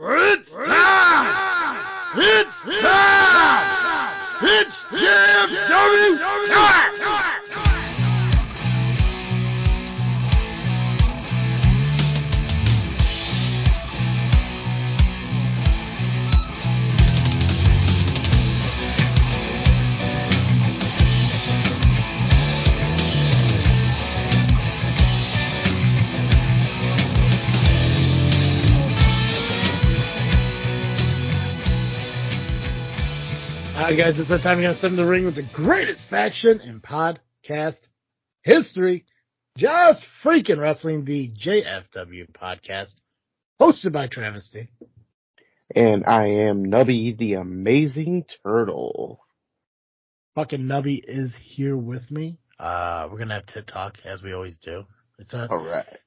It's time! It's time! It's JFW time! Alright guys, it's that time we're going to step in the ring with the greatest faction in podcast history. Just freaking wrestling, the JFW Podcast, hosted by Travesty. And I am Nubby the Amazing Turtle. Fucking Nubby is here with me. We're going to have tit talk, as we always do. Alright.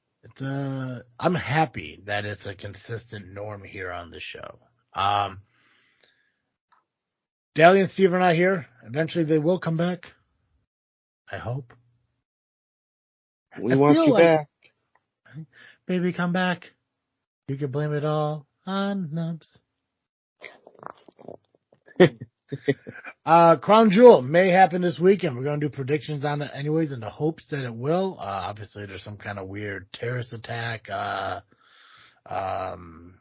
I'm happy that it's a consistent norm here on the show. Dally and Steve are not here. Eventually they will come back. I hope. We want you back. Baby, come back. You can blame it all on Nubs. Crown Jewel may happen this weekend. We're going to do predictions on it anyways in the hopes that it will. Obviously there's some kind of weird terrorist attack. What the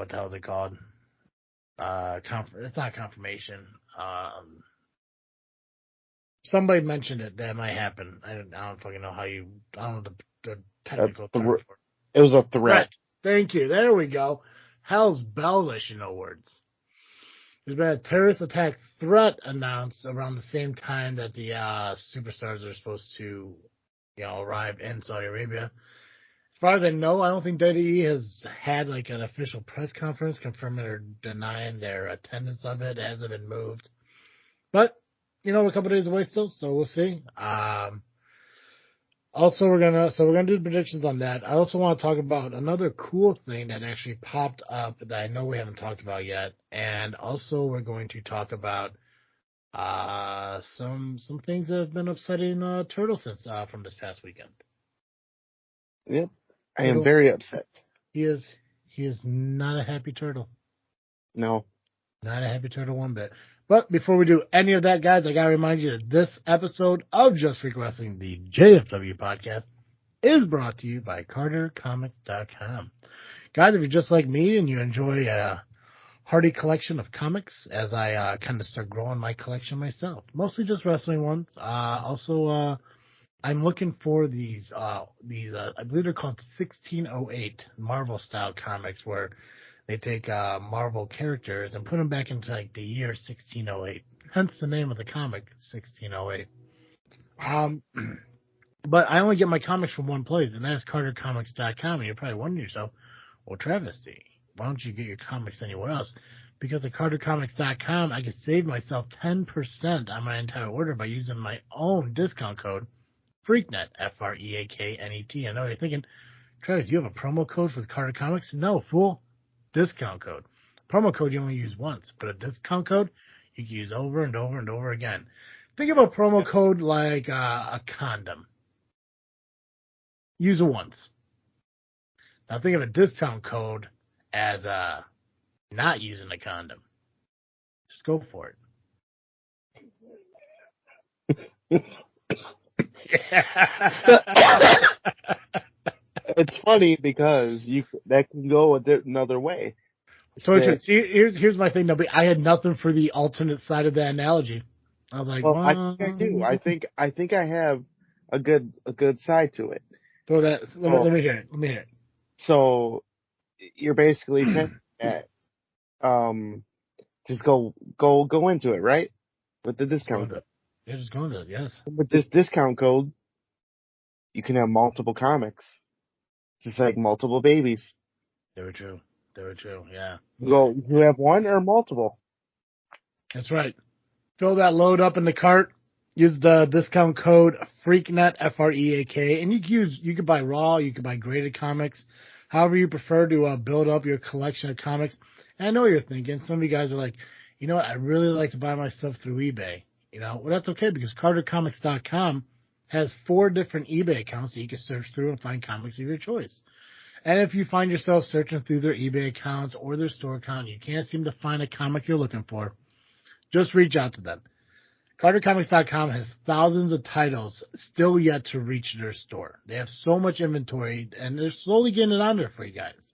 hell is it called? It's not confirmation. Somebody mentioned it that might happen. I don't fucking know I don't know the technical term for it. It was a threat. Thank you. There we go. Hell's bells, I should know words. There's been a terrorist attack threat announced around the same time that the superstars are supposed to, arrive in Saudi Arabia. As far as I know, I don't think WWE has had like an official press conference confirming or denying their attendance of it. It hasn't been moved. But, we're a couple days away still, so we'll see. Also, we're gonna do predictions on that. I also want to talk about another cool thing that actually popped up that I know we haven't talked about yet. And also we're going to talk about some things that have been upsetting Turtle since from this past weekend. Yep. I am very upset. He is not a happy turtle. No. Not a happy turtle one bit. But before we do any of that, guys, I gotta remind you that this episode of Just Freak Wrestling, the JFW Podcast, is brought to you by CarterComics.com. Guys, if you're just like me and you enjoy a hearty collection of comics, as I kind of start growing my collection myself, mostly just wrestling ones. I'm looking for these, I believe they're called 1608 Marvel style comics, where they take Marvel characters and put them back into like the year 1608. Hence the name of the comic, 1608. But I only get my comics from one place, and that's CarterComics.com. And you're probably wondering to yourself, well, Travesty, why don't you get your comics anywhere else? Because at CarterComics.com, I can save myself 10% on my entire order by using my own discount code, FreakNet, FREAKNET. I know you're thinking, Travis, you have a promo code for the Carter Comics? No, fool. Discount code. Promo code you only use once, but a discount code you can use over and over and over again. Think of a promo code like a condom. Use it once. Now think of a discount code as not using a condom. Just go for it. It's funny because that can go another way. So here's my thing. I had nothing for the alternate side of that analogy. I was like, I think I do. I think I have a good side to it. So let me hear it. So you're basically saying that just go into it, right? With the discount code. Yeah, just go into it. Yes. With this discount code, you can have multiple comics. Just like multiple babies. Very true. Yeah. You have one or multiple. That's right. Fill that load up in the cart. Use the discount code FreakNet, FREAK, and you could buy raw, you could buy graded comics, however you prefer to build up your collection of comics. And I know you're thinking, some of you guys are like, you know what, I really like to buy my stuff through eBay. Well, that's okay, because CarterComics.com has 4 different eBay accounts that you can search through and find comics of your choice. And if you find yourself searching through their eBay accounts or their store account, you can't seem to find a comic you're looking for, just reach out to them. CarterComics.com has thousands of titles still yet to reach their store. They have so much inventory, and they're slowly getting it on there for you guys.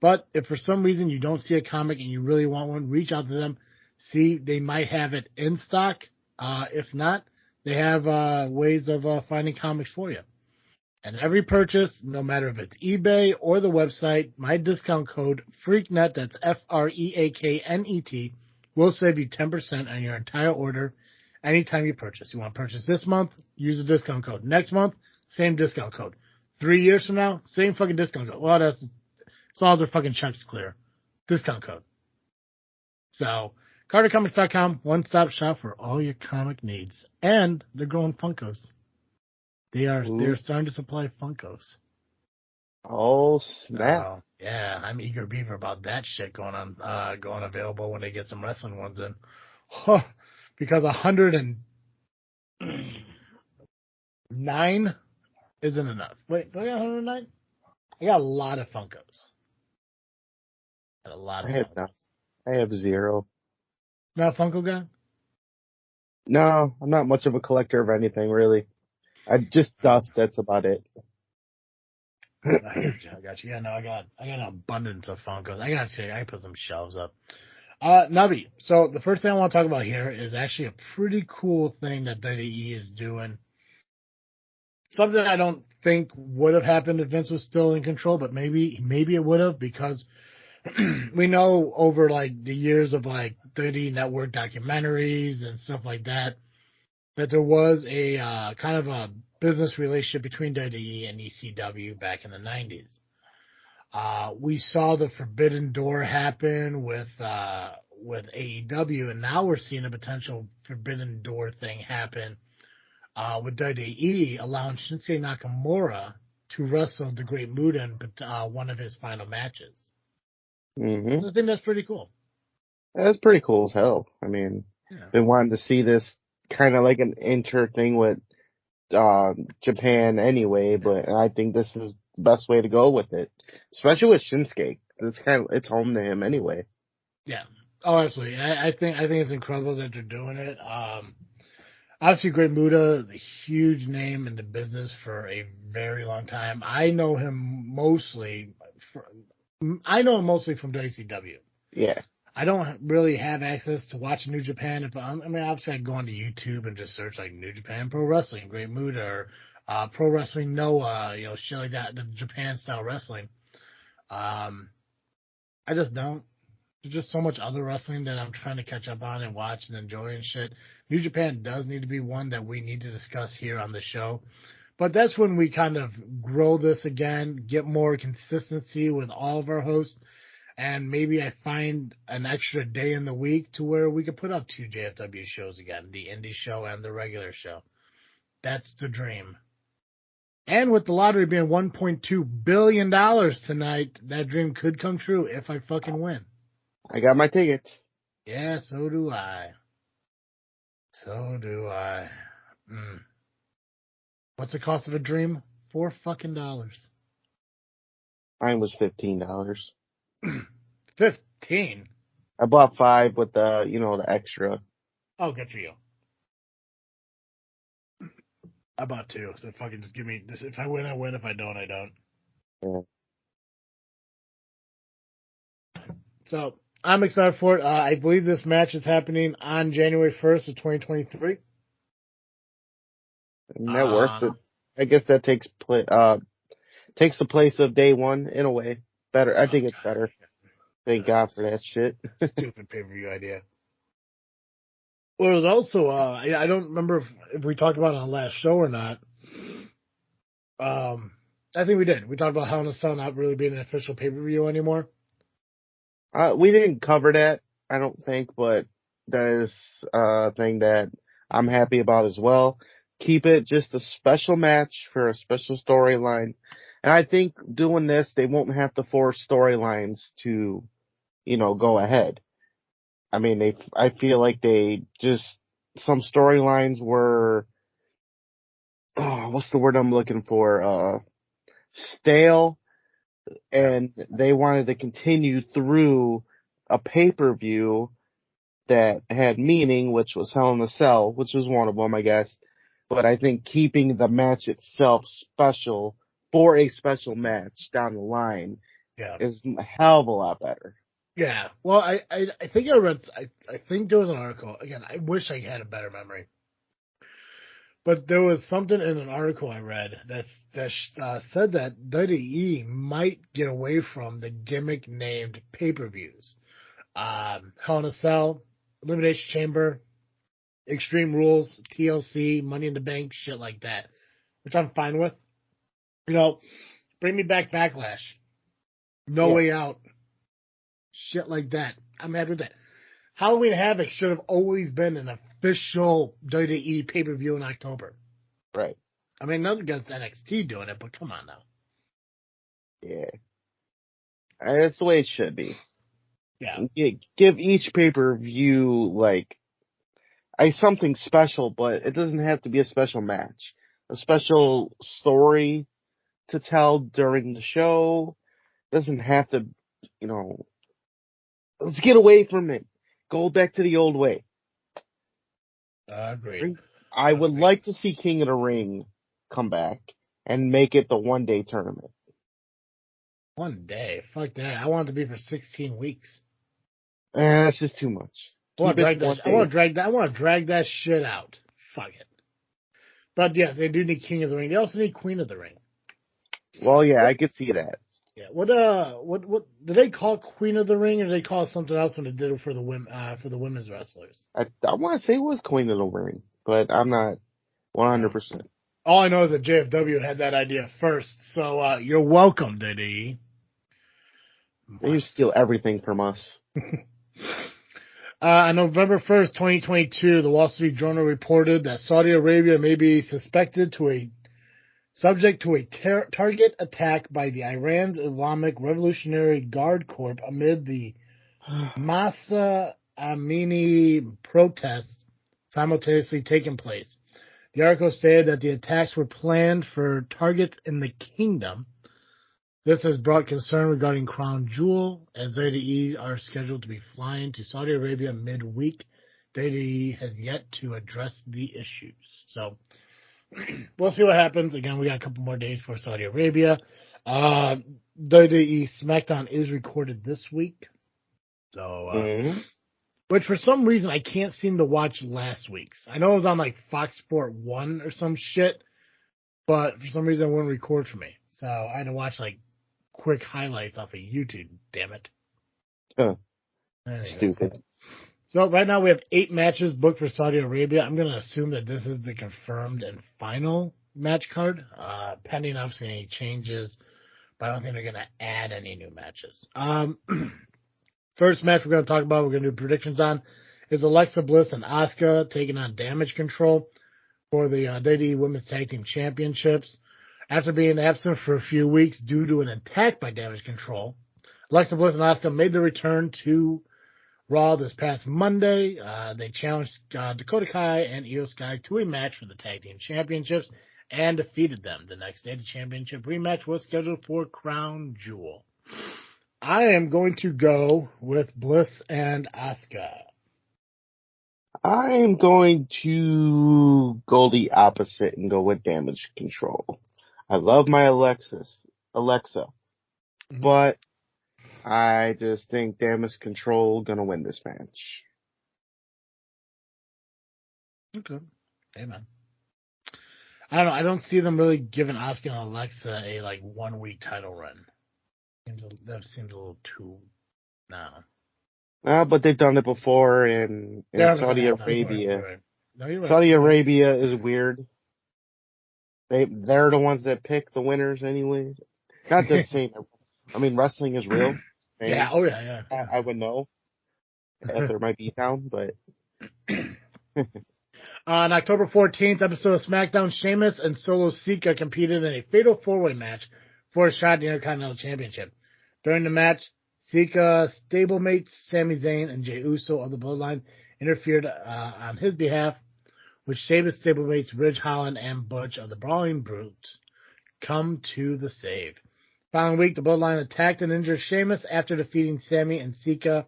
But if for some reason you don't see a comic and you really want one, reach out to them. See, they might have it in stock. If not, they have ways of finding comics for you. And every purchase, no matter if it's eBay or the website, my discount code FREAKNET, that's FREAKNET, will save you 10% on your entire order anytime you purchase. You want to purchase this month, use the discount code. Next month, same discount code. 3 years from now, same fucking discount code. Well, that's as long as their fucking check's clear. Discount code. So, CarterComics.com, one-stop shop for all your comic needs. And they're growing Funkos. They're starting to supply Funkos. Oh, snap. Yeah, I'm eager beaver about that shit going available when they get some wrestling ones in. Huh, because 109 isn't enough. Wait, do I got 109? I got a lot of Funkos. I have 0. Not a Funko guy? No, I'm not much of a collector of anything, really. I just dust, that's about it. I got you. Yeah, no, I got an abundance of Funkos. I put some shelves up. Nubby, so the first thing I want to talk about here is actually a pretty cool thing that WWE is doing. Something I don't think would have happened if Vince was still in control, but maybe it would have, because we know over like the years of like WWE Network documentaries and stuff like that there was a kind of a business relationship between WWE and ECW back in the 90s. We saw the Forbidden Door happen with AEW, and now we're seeing a potential Forbidden Door thing happen with WWE, allowing Shinsuke Nakamura to wrestle the Great Muta in one of his final matches. Mm-hmm. I think that's pretty cool. That's pretty cool as hell. I mean, been wanting to see this kind of like an inter thing with Japan anyway, but I think this is the best way to go with it, especially with Shinsuke. It's home to him anyway. Yeah. Oh, absolutely. I think it's incredible that they're doing it. Obviously, Great Muta, a huge name in the business for a very long time. I know him mostly from WCW. Yeah. I don't really have access to watch New Japan. Obviously I go onto YouTube and just search like New Japan Pro Wrestling, Great Muta, or Pro Wrestling Noah, shit like that, the Japan style wrestling. I just don't. There's just so much other wrestling that I'm trying to catch up on and watch and enjoy and shit. New Japan does need to be one that we need to discuss here on the show. But that's when we kind of grow this again, get more consistency with all of our hosts. And maybe I find an extra day in the week to where we could put up 2 JFW shows again, the indie show and the regular show. That's the dream. And with the lottery being $1.2 billion tonight, that dream could come true if I fucking win. I got my tickets. Yeah, so do I. What's the cost of a dream? $4 fucking dollars. Mine was $15. 15? I bought 5 with the, the extra. Oh, good for you. I bought 2, so fucking just give me this. If I win, I win. If I don't, I don't. Yeah. So I'm excited for it. I believe this match is happening on January 1st of 2023. And that works. I guess that takes the place of day one in a way. Better. I think it's better. Thank God for that shit. Stupid pay-per-view idea. Well, it was also, I don't remember if we talked about it on the last show or not. I think we did. We talked about Hell in a Cell not really being an official pay-per-view anymore. We didn't cover that, I don't think, but that is a thing that I'm happy about as well. Keep it just a special match for a special storyline. And I think doing this, they won't have to force storylines to, go ahead. I mean, I feel like some storylines were, what's the word I'm looking for? Stale. and they wanted to continue through a pay-per-view that had meaning, which was Hell in a Cell, which was one of them, I guess. But I think keeping the match itself special for a special match down the line is a hell of a lot better. Yeah. Well, I think I read, I think there was an article. Again, I wish I had a better memory. But there was something in an article I read that said that WWE might get away from the gimmick-named pay-per-views. Hell in a Cell, Elimination Chamber, Extreme Rules, TLC, Money in the Bank, shit like that, which I'm fine with. You know, bring me back Backlash. No Way Out. Shit like that. I'm happy with that. Halloween Havoc should have always been an official WWE pay-per-view in October. Right. I mean, nothing against NXT doing it, but come on now. Yeah. That's the way it should be. Yeah. Give each pay-per-view, like, something special, but it doesn't have to be a special match. A special story to tell during the show. Doesn't have to, you know, let's get away from it. Go back to the old way. Agreed. I would like to see King of the Ring come back and make it the one-day tournament. One day? Fuck that. I want it to be for 16 weeks. That's just too much. I want to drag that shit out. Fuck it. But yes, they do need King of the Ring. They also need Queen of the Ring. Well, yeah, I could see that. Yeah. What do they call Queen of the Ring, or do they call it something else when they did it for the women's wrestlers? I want to say it was Queen of the Ring, but I'm not 100%. All I know is that JFW had that idea first, so you're welcome, WWE. They steal everything from us. On November 1st, 2022, the Wall Street Journal reported that Saudi Arabia may be subject to a target attack by the Iran's Islamic Revolutionary Guard Corps amid the Masa Amini protests simultaneously taking place. The article stated that the attacks were planned for targets in the kingdom. This has brought concern regarding Crown Jewel, as WWE are scheduled to be flying to Saudi Arabia midweek. WWE has yet to address the issues. So, we'll see what happens. Again, we got a couple more days for Saudi Arabia. WWE SmackDown is recorded this week. So, which for some reason I can't seem to watch last week's. I know it was on like Fox Sport 1 or some shit, but for some reason it wouldn't record for me. So I had to watch like quick highlights off of YouTube, damn it. Stupid. So right now we have 8 matches booked for Saudi Arabia. I'm going to assume that this is the confirmed and final match card, pending obviously any changes, but I don't think they're going to add any new matches. First match we're going to talk about, we're going to do predictions on, is Alexa Bliss and Asuka taking on Damage Control for the WWE Women's Tag Team Championships. After being absent for a few weeks due to an attack by Damage Control, Alexa Bliss and Asuka made their return to Raw this past Monday. They challenged Dakota Kai and Io Sky to a match for the Tag Team Championships and defeated them. The next day, the championship rematch was scheduled for Crown Jewel. I am going to go with Bliss and Asuka. I am going to go the opposite and go with Damage Control. I love my Alexa, but I just think Damage Control gonna win this match. Okay. Amen. I don't know. I don't see them really giving Asuka and Alexa a 1 week title run. That seems a little too now. But they've done it before in Saudi Arabia. Right. No, you're right. Saudi Arabia is weird. They're the ones that pick the winners anyways. Not just saying, I mean, wrestling is real. Yeah, oh yeah. I would know if there might be town, but. On October 14th, episode of SmackDown, Sheamus and Solo Sikoa competed in a fatal 4-way match for a shot at the Intercontinental Championship. During the match, Sikoa stablemates Sami Zayn and Jey Uso of the Bloodline interfered on his behalf, which Sheamus stablemates Ridge Holland and Butch of the Brawling Brutes come to the save. Following week, the Bloodline attacked and injured Sheamus after defeating Sami and Sika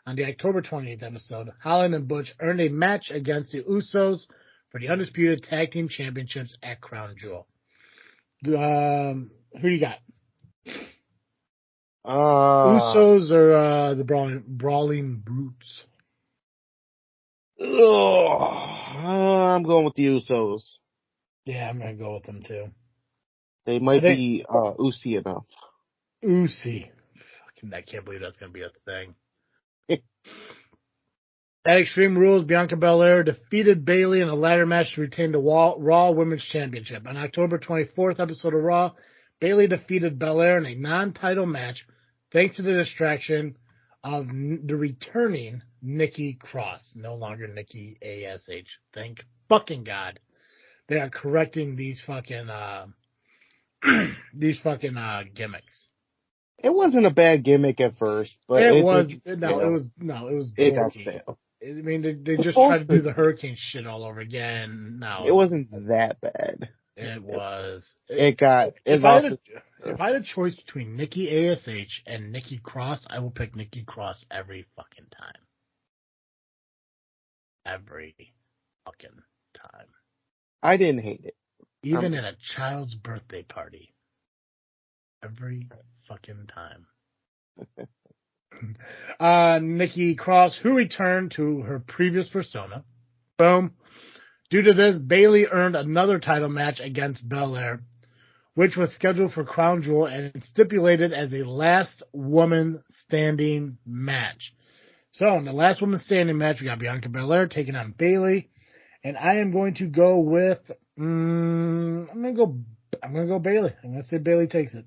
on the October 28th episode. Holland and Butch earned a match against the Usos for the Undisputed Tag Team Championships at Crown Jewel. Who do you got? Usos or the Brawling Brutes? I'm going with the Usos. Yeah, I'm going to go with them too. They might be Usi enough. Usi. Fucking, I can't believe that's going to be a thing. At Extreme Rules, Bianca Belair defeated Bayley in a ladder match to retain the Raw Women's Championship. On October 24th episode of Raw, Bayley defeated Belair in a non-title match thanks to the distraction of the returning Nikki Cross. No longer Nikki ASH. Thank fucking God. They are correcting these fucking gimmicks. It wasn't a bad gimmick at first, but it was dorky. I mean, they just tried to do the Hurricane shit all over again. No, it wasn't that bad. It was. If I had a choice between Nikki ASH and Nikki Cross, I will pick Nikki Cross every fucking time. Every fucking time. I didn't hate it. Even at a child's birthday party. Every fucking time. Nikki Cross, who returned to her previous persona. Boom. Due to this, Bayley earned another title match against Belair, which was scheduled for Crown Jewel and stipulated as a last woman standing match. So, in the last woman standing match, we got Bianca Belair taking on Bayley, and I am going to go with, I'm going to go Bayley. I'm going to say Bayley takes it.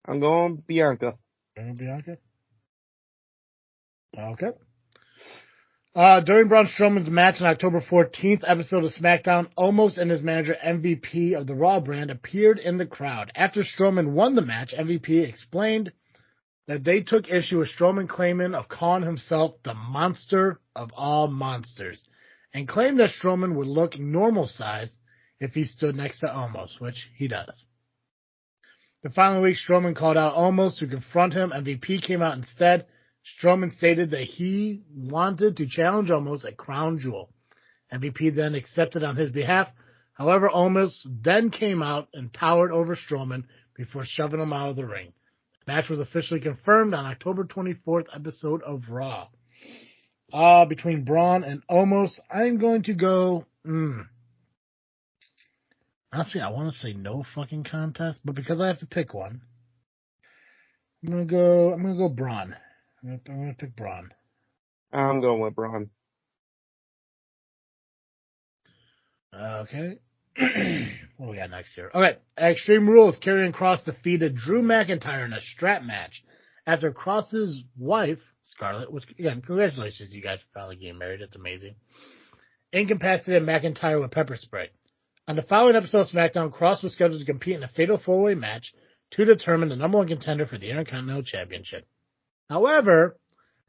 I'm going Bianca. Bianca? Okay. During Braun Strowman's match on October 14th episode of SmackDown, Omos and his manager MVP of the Raw brand appeared in the crowd. After Strowman won the match, MVP explained that they took issue with Strowman claiming of calling himself the monster of all monsters, and claimed that Strowman would look normal size if he stood next to Omos, which he does. The following week, Strowman called out Omos to confront him. MVP came out instead. Strowman stated that he wanted to challenge Omos at Crown Jewel. MVP then accepted on his behalf. However, Omos then came out and towered over Strowman before shoving him out of the ring. The match was officially confirmed on October 24th episode of Raw. Between Braun and Omos, I'm going to go... Honestly, I want to say no fucking contest, but because I have to pick one, I'm gonna go Braun. I'm gonna pick Braun. I'm going with Braun. Okay. What do we got next here? Okay. At Extreme Rules, Karrion Kross defeated Drew McIntyre in a strap match after Kross's wife, Scarlett, which, again, congratulations, you guys, for finally getting married. That's amazing, incapacitated McIntyre with pepper spray. On the following episode of SmackDown, Kross was scheduled to compete in a fatal four-way match to determine the number one contender for the Intercontinental Championship. However,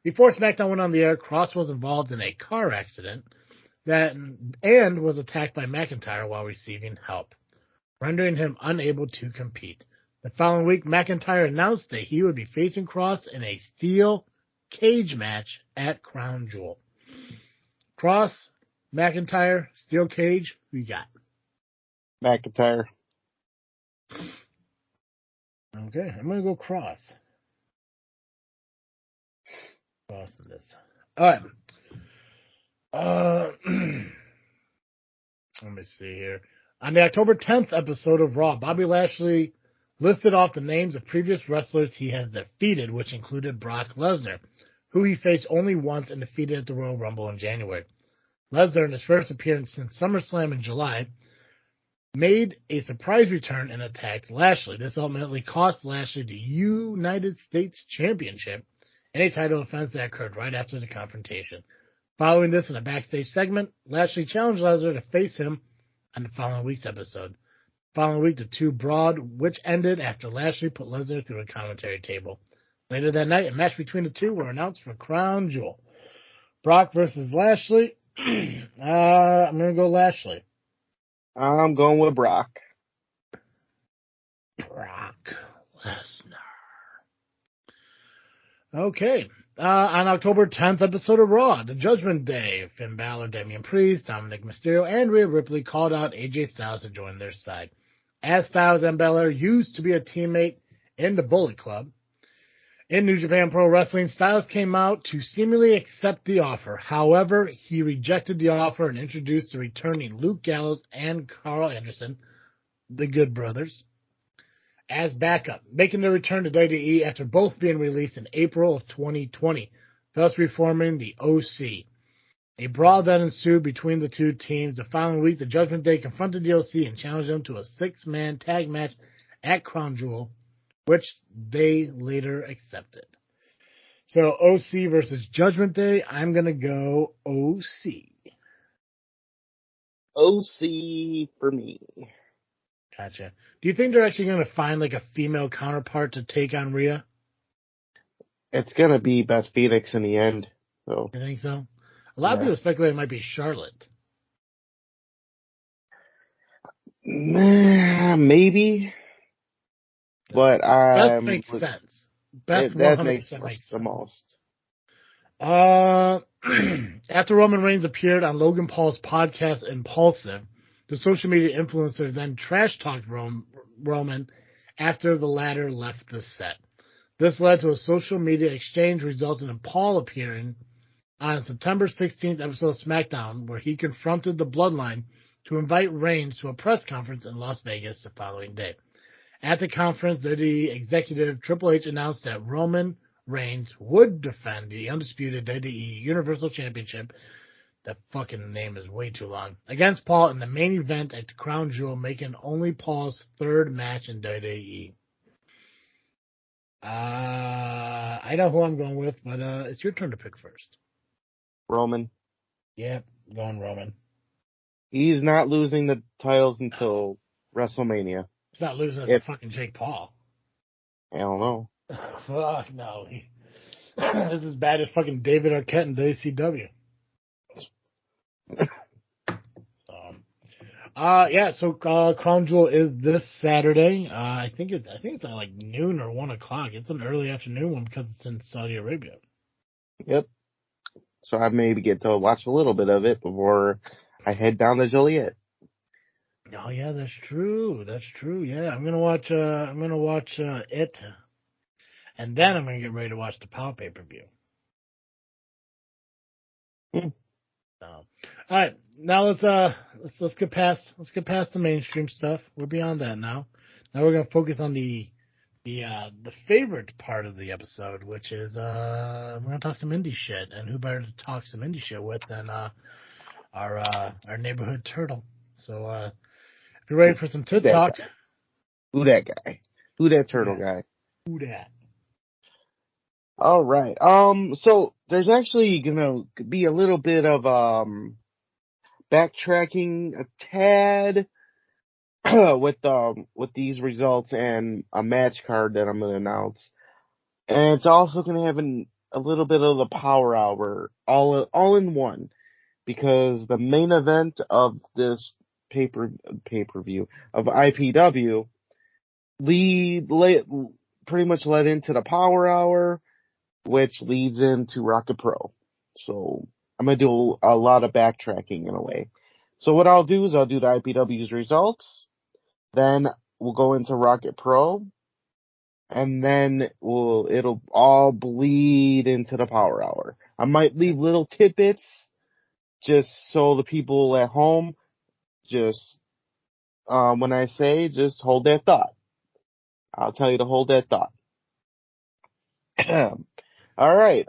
before SmackDown went on the air, Kross was involved in a car accident and was attacked by McIntyre while receiving help, rendering him unable to compete. The following week, McIntyre announced that he would be facing Kross in a steel cage match at Crown Jewel. Kross, McIntyre, steel cage, who you got? McIntyre. Okay, I'm going to go Kross. Awesome this. All right. Let me see here. On the October 10th episode of Raw, Bobby Lashley listed off the names of previous wrestlers he has defeated, which included Brock Lesnar, who he faced only once and defeated at the Royal Rumble in January. Lesnar, in his first appearance since SummerSlam in July, made a surprise return and attacked Lashley. This ultimately cost Lashley the United States Championship in a title offense that occurred right after the confrontation. Following this, in a backstage segment, Lashley challenged Lesnar to face him on the following week's episode. Following week, the two brawled, which ended after Lashley put Lesnar through a commentary table. Later that night, a match between the two were announced for Crown Jewel. Brock versus Lashley. I'm going to go Lashley. I'm going with Brock. Brock Okay. On October 10th episode of Raw, The Judgment Day, Finn Balor, Damian Priest, Dominic Mysterio, and Rhea Ripley called out AJ Styles to join their side. As Styles and Balor used to be a teammate in the Bullet Club, in New Japan Pro Wrestling, Styles came out to seemingly accept the offer. However, he rejected the offer and introduced the returning Luke Gallows and Carl Anderson, the Good Brothers, as backup, making their return to WWE after both being released in April of 2020, thus reforming the OC. A brawl then ensued between the two teams. The following week, the Judgment Day confronted the OC and challenged them to a 6-man tag match at Crown Jewel, which they later accepted. So OC versus Judgment Day, I'm going to go OC. OC for me. Gotcha. Do you think they're actually going to find like a female counterpart to take on Rhea? It's going to be Beth Phoenix in the end. So. You think so? A lot of people speculate it might be Charlotte. Maybe. But Beth makes sense. Beth that makes the most. After Roman Reigns appeared on Logan Paul's podcast Impulsive, the social media influencer then trash-talked Roman after the latter left the set. This led to a social media exchange resulting in Paul appearing on September 16th episode of SmackDown, where he confronted the Bloodline to invite Reigns to a press conference in Las Vegas the following day. At the conference, the executive Triple H announced that Roman Reigns would defend the undisputed WWE Universal Championship, that fucking name is way too long, against Paul in the main event at the Crown Jewel, making only Paul's third match in WWE. I know who I'm going with, but it's your turn to pick first. Roman. Yep, going Roman. He's not losing the titles until WrestleMania. He's not losing to fucking Jake Paul. I don't know. Fuck no. This is as bad as fucking David Arquette in WCW. So Crown Jewel is this Saturday. I think it's at like noon or 1 o'clock. It's an early afternoon one because it's in Saudi Arabia. Yep. So I maybe get to watch a little bit of it before I head down to Joliet. Oh yeah, that's true. That's true. Yeah, I'm gonna watch it, and then I'm gonna get ready to watch the POW pay-per-view. All right, now let's get past the mainstream stuff. We're beyond that now. Now we're gonna focus on the favorite part of the episode, which is we're gonna talk some indie shit, and who better to talk some indie shit with than our neighborhood turtle. So if you're ready for some tit talk, who that guy? Who that turtle guy? Who that? All right. So there's actually gonna be a little bit of backtracking a tad with these results and a match card that I'm gonna announce, and it's also gonna have a little bit of the Power Hour all in one, because the main event of this pay-per-view of IPW pretty much led into the Power Hour, which leads into Rocket Pro. So I'm going to do a lot of backtracking in a way. So what I'll do is I'll do the IPW's results, then we'll go into Rocket Pro, and then it'll all bleed into the Power Hour. I might leave little tidbits just so the people at home when I say, just hold that thought. I'll tell you to hold that thought. All right.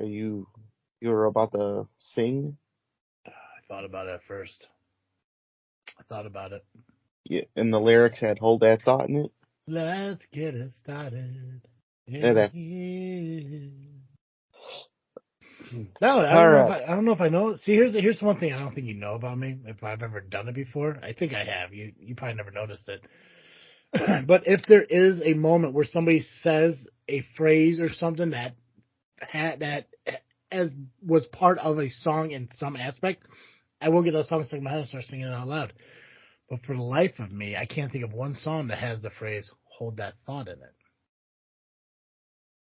You're about to sing? I thought about it at first. I thought about it. Yeah, and the lyrics had hold that thought in it? Let's get it started. No, I don't know if I know. See, here's one thing I don't think you know about me, if I've ever done it before. I think I have. You probably never noticed it. But if there is a moment where somebody says a phrase or something that was part of a song in some aspect, I will get that song stuck in my head and start singing it out loud. But for the life of me, I can't think of one song that has the phrase "hold that thought" in it.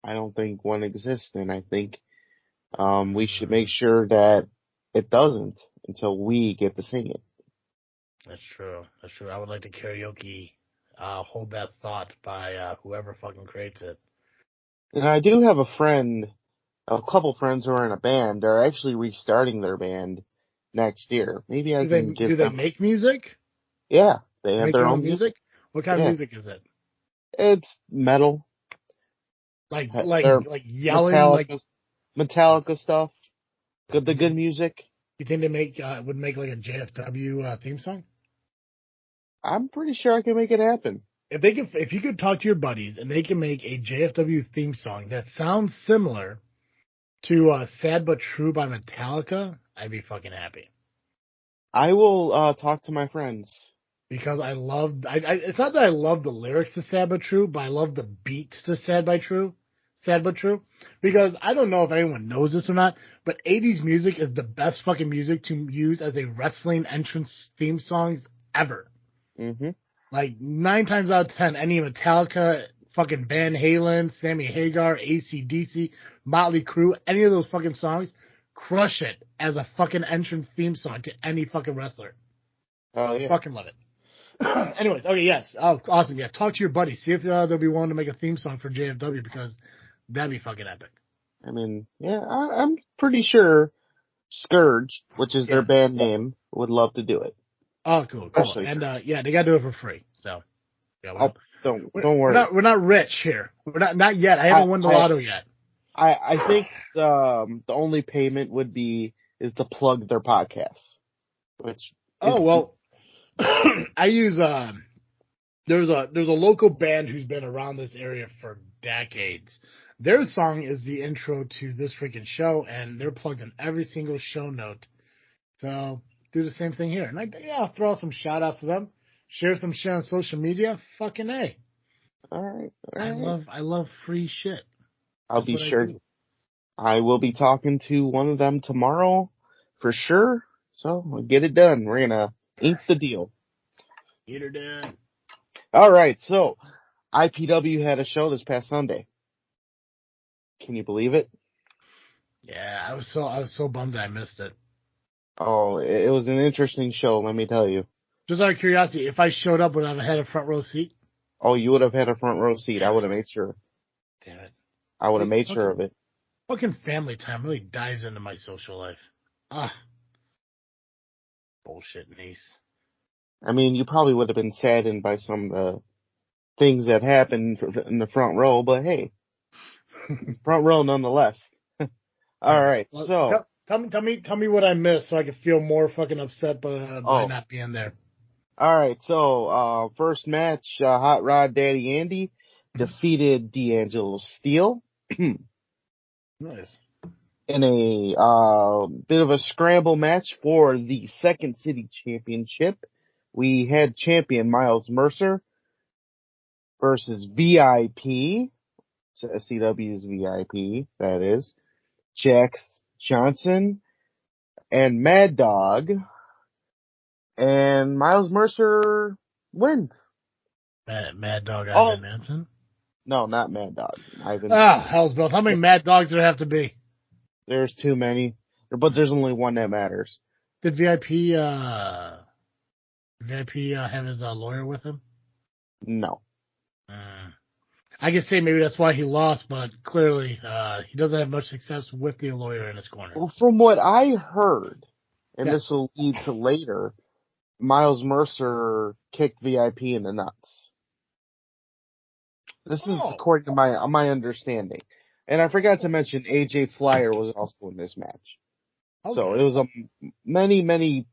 I don't think one exists, and I think we should make sure that it doesn't until we get to sing it. That's true. That's true. I would like to karaoke, hold that thought by whoever fucking creates it. And I do have a couple friends who are in a band. They're actually restarting their band next year. Maybe I can give Do they them. make music? Yeah, they have Make their own music. What kind Yeah. of music is it? It's metal. Like They're yelling, Metallica stuff. The good music. You think they would make like a JFW theme song? I'm pretty sure I can make it happen. If you could talk to your buddies and they can make a JFW theme song that sounds similar to "Sad But True" by Metallica, I'd be fucking happy. I will talk to my friends. Because it's not that I love the lyrics to "Sad But True," but I love the beat to "Sad But True." Because I don't know if anyone knows this or not, but 80s music is the best fucking music to use as a wrestling entrance theme songs ever. Mm-hmm. Like 9 times out of 10, any Metallica, fucking Van Halen, Sammy Hagar, AC/DC, Motley Crue, any of those fucking songs, crush it as a fucking entrance theme song to any fucking wrestler. Oh yeah, fucking love it. Anyways, okay, yes, oh, awesome. Yeah, talk to your buddies, see if they'll be willing to make a theme song for JFW because that'd be fucking epic. I mean, yeah, I'm pretty sure Scourge, which is their band name, would love to do it. Oh, cool. And they gotta do it for free. So, yeah, don't worry. We're not rich here. We're not yet. I haven't won the lotto yet. I think the only payment is to plug their podcast. Which I use there's a local band who's been around this area for decades. Their song is the intro to this freaking show, and they're plugged in every single show note. So do the same thing here. And I'll throw out some shout outs to them. Share some shit on social media. Fucking A. All right. I love free shit. I'll be sure. I will be talking to one of them tomorrow for sure. So we'll get it done. We're gonna ink the deal. Get her done. All right. So IPW had a show this past Sunday. Can you believe it? Yeah, I was so bummed that I missed it. Oh, it was an interesting show, let me tell you. Just out of curiosity, if I showed up, would I have had a front row seat? Oh, you would have had a front row seat. I would have made sure. Damn it. I would have made sure of it. Fucking family time really dives into my social life. Bullshit, niece. I mean, you probably would have been saddened by some of the things that happened in the front row, but hey, front row nonetheless. All right, well, so tell me what I missed so I can feel more fucking upset by not being there. All right, so first match, Hot Rod Daddy Andy defeated D'Angelo Steele. Nice. In a bit of a scramble match for the Second City Championship. We had champion Miles Mercer versus VIP, SCW's VIP, that is, Jax Johnson and Mad Dog. And Miles Mercer wins. Mad Dog Ivan Manson? No, not Mad Dog. Hell's bells. How many Mad Dogs there have to be? There's too many, but there's only one that matters. Did VIP have his lawyer with him? No. I could say maybe that's why he lost, but clearly he doesn't have much success with the lawyer in his corner. Well, from what I heard, and this will lead to later, Miles Mercer kicked VIP in the nuts. This is according to my understanding. And I forgot to mention AJ Flyer was also in this match. Okay. So it was many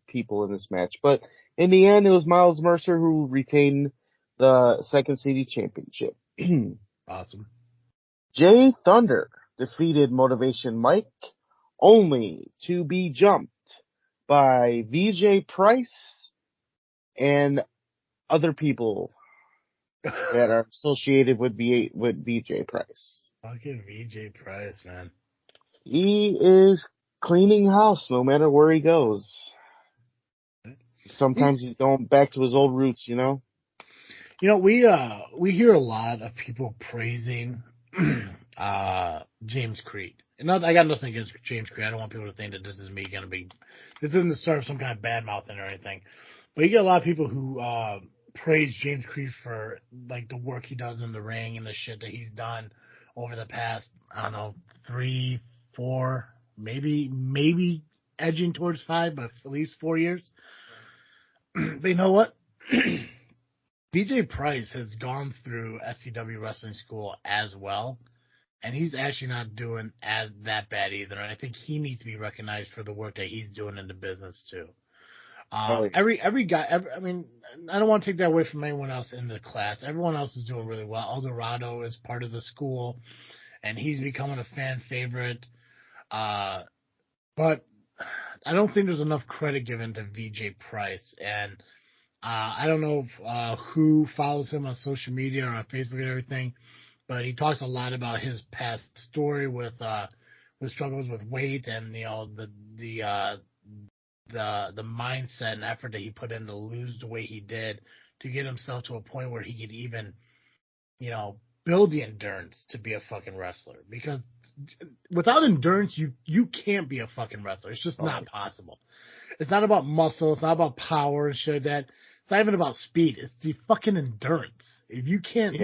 people in this match. But in the end, it was Miles Mercer who retained the Second City Championship. Awesome. Jay Thunder defeated Motivation Mike, only to be jumped by VJ Price and other people that are associated with VJ Price. Fucking VJ Price, man. He is cleaning house no matter where he goes. Sometimes he's going back to his old roots, you know? You know, we hear a lot of people praising James Creed. And I got nothing against James Creed. I don't want people to think that this is me going to be. This isn't the start of some kind of bad mouthing or anything. But you get a lot of people who praise James Creed for like the work he does in the ring and the shit that he's done over the past, I don't know, 3, 4, maybe edging towards 5, but at least 4 years. But you know what? BJ Price has gone through S4E30 Wrestling School as well, and he's actually not doing that bad either. And I think he needs to be recognized for the work that he's doing in the business too. Every guy, I mean, I don't want to take that away from anyone else in the class. Everyone else is doing really well. Eldorado is part of the school, and he's becoming a fan favorite. But I don't think there's enough credit given to VJ Price, and I don't know who follows him on social media or on Facebook and everything, but he talks a lot about his past story with struggles with weight and the mindset and effort that he put in to lose the weight he did to get himself to a point where he could even build the endurance to be a fucking wrestler. Because without endurance, you can't be a fucking wrestler. It's just not possible. It's not about muscle. It's not about power and shit like that. It's not even about speed. It's the fucking endurance. If you can't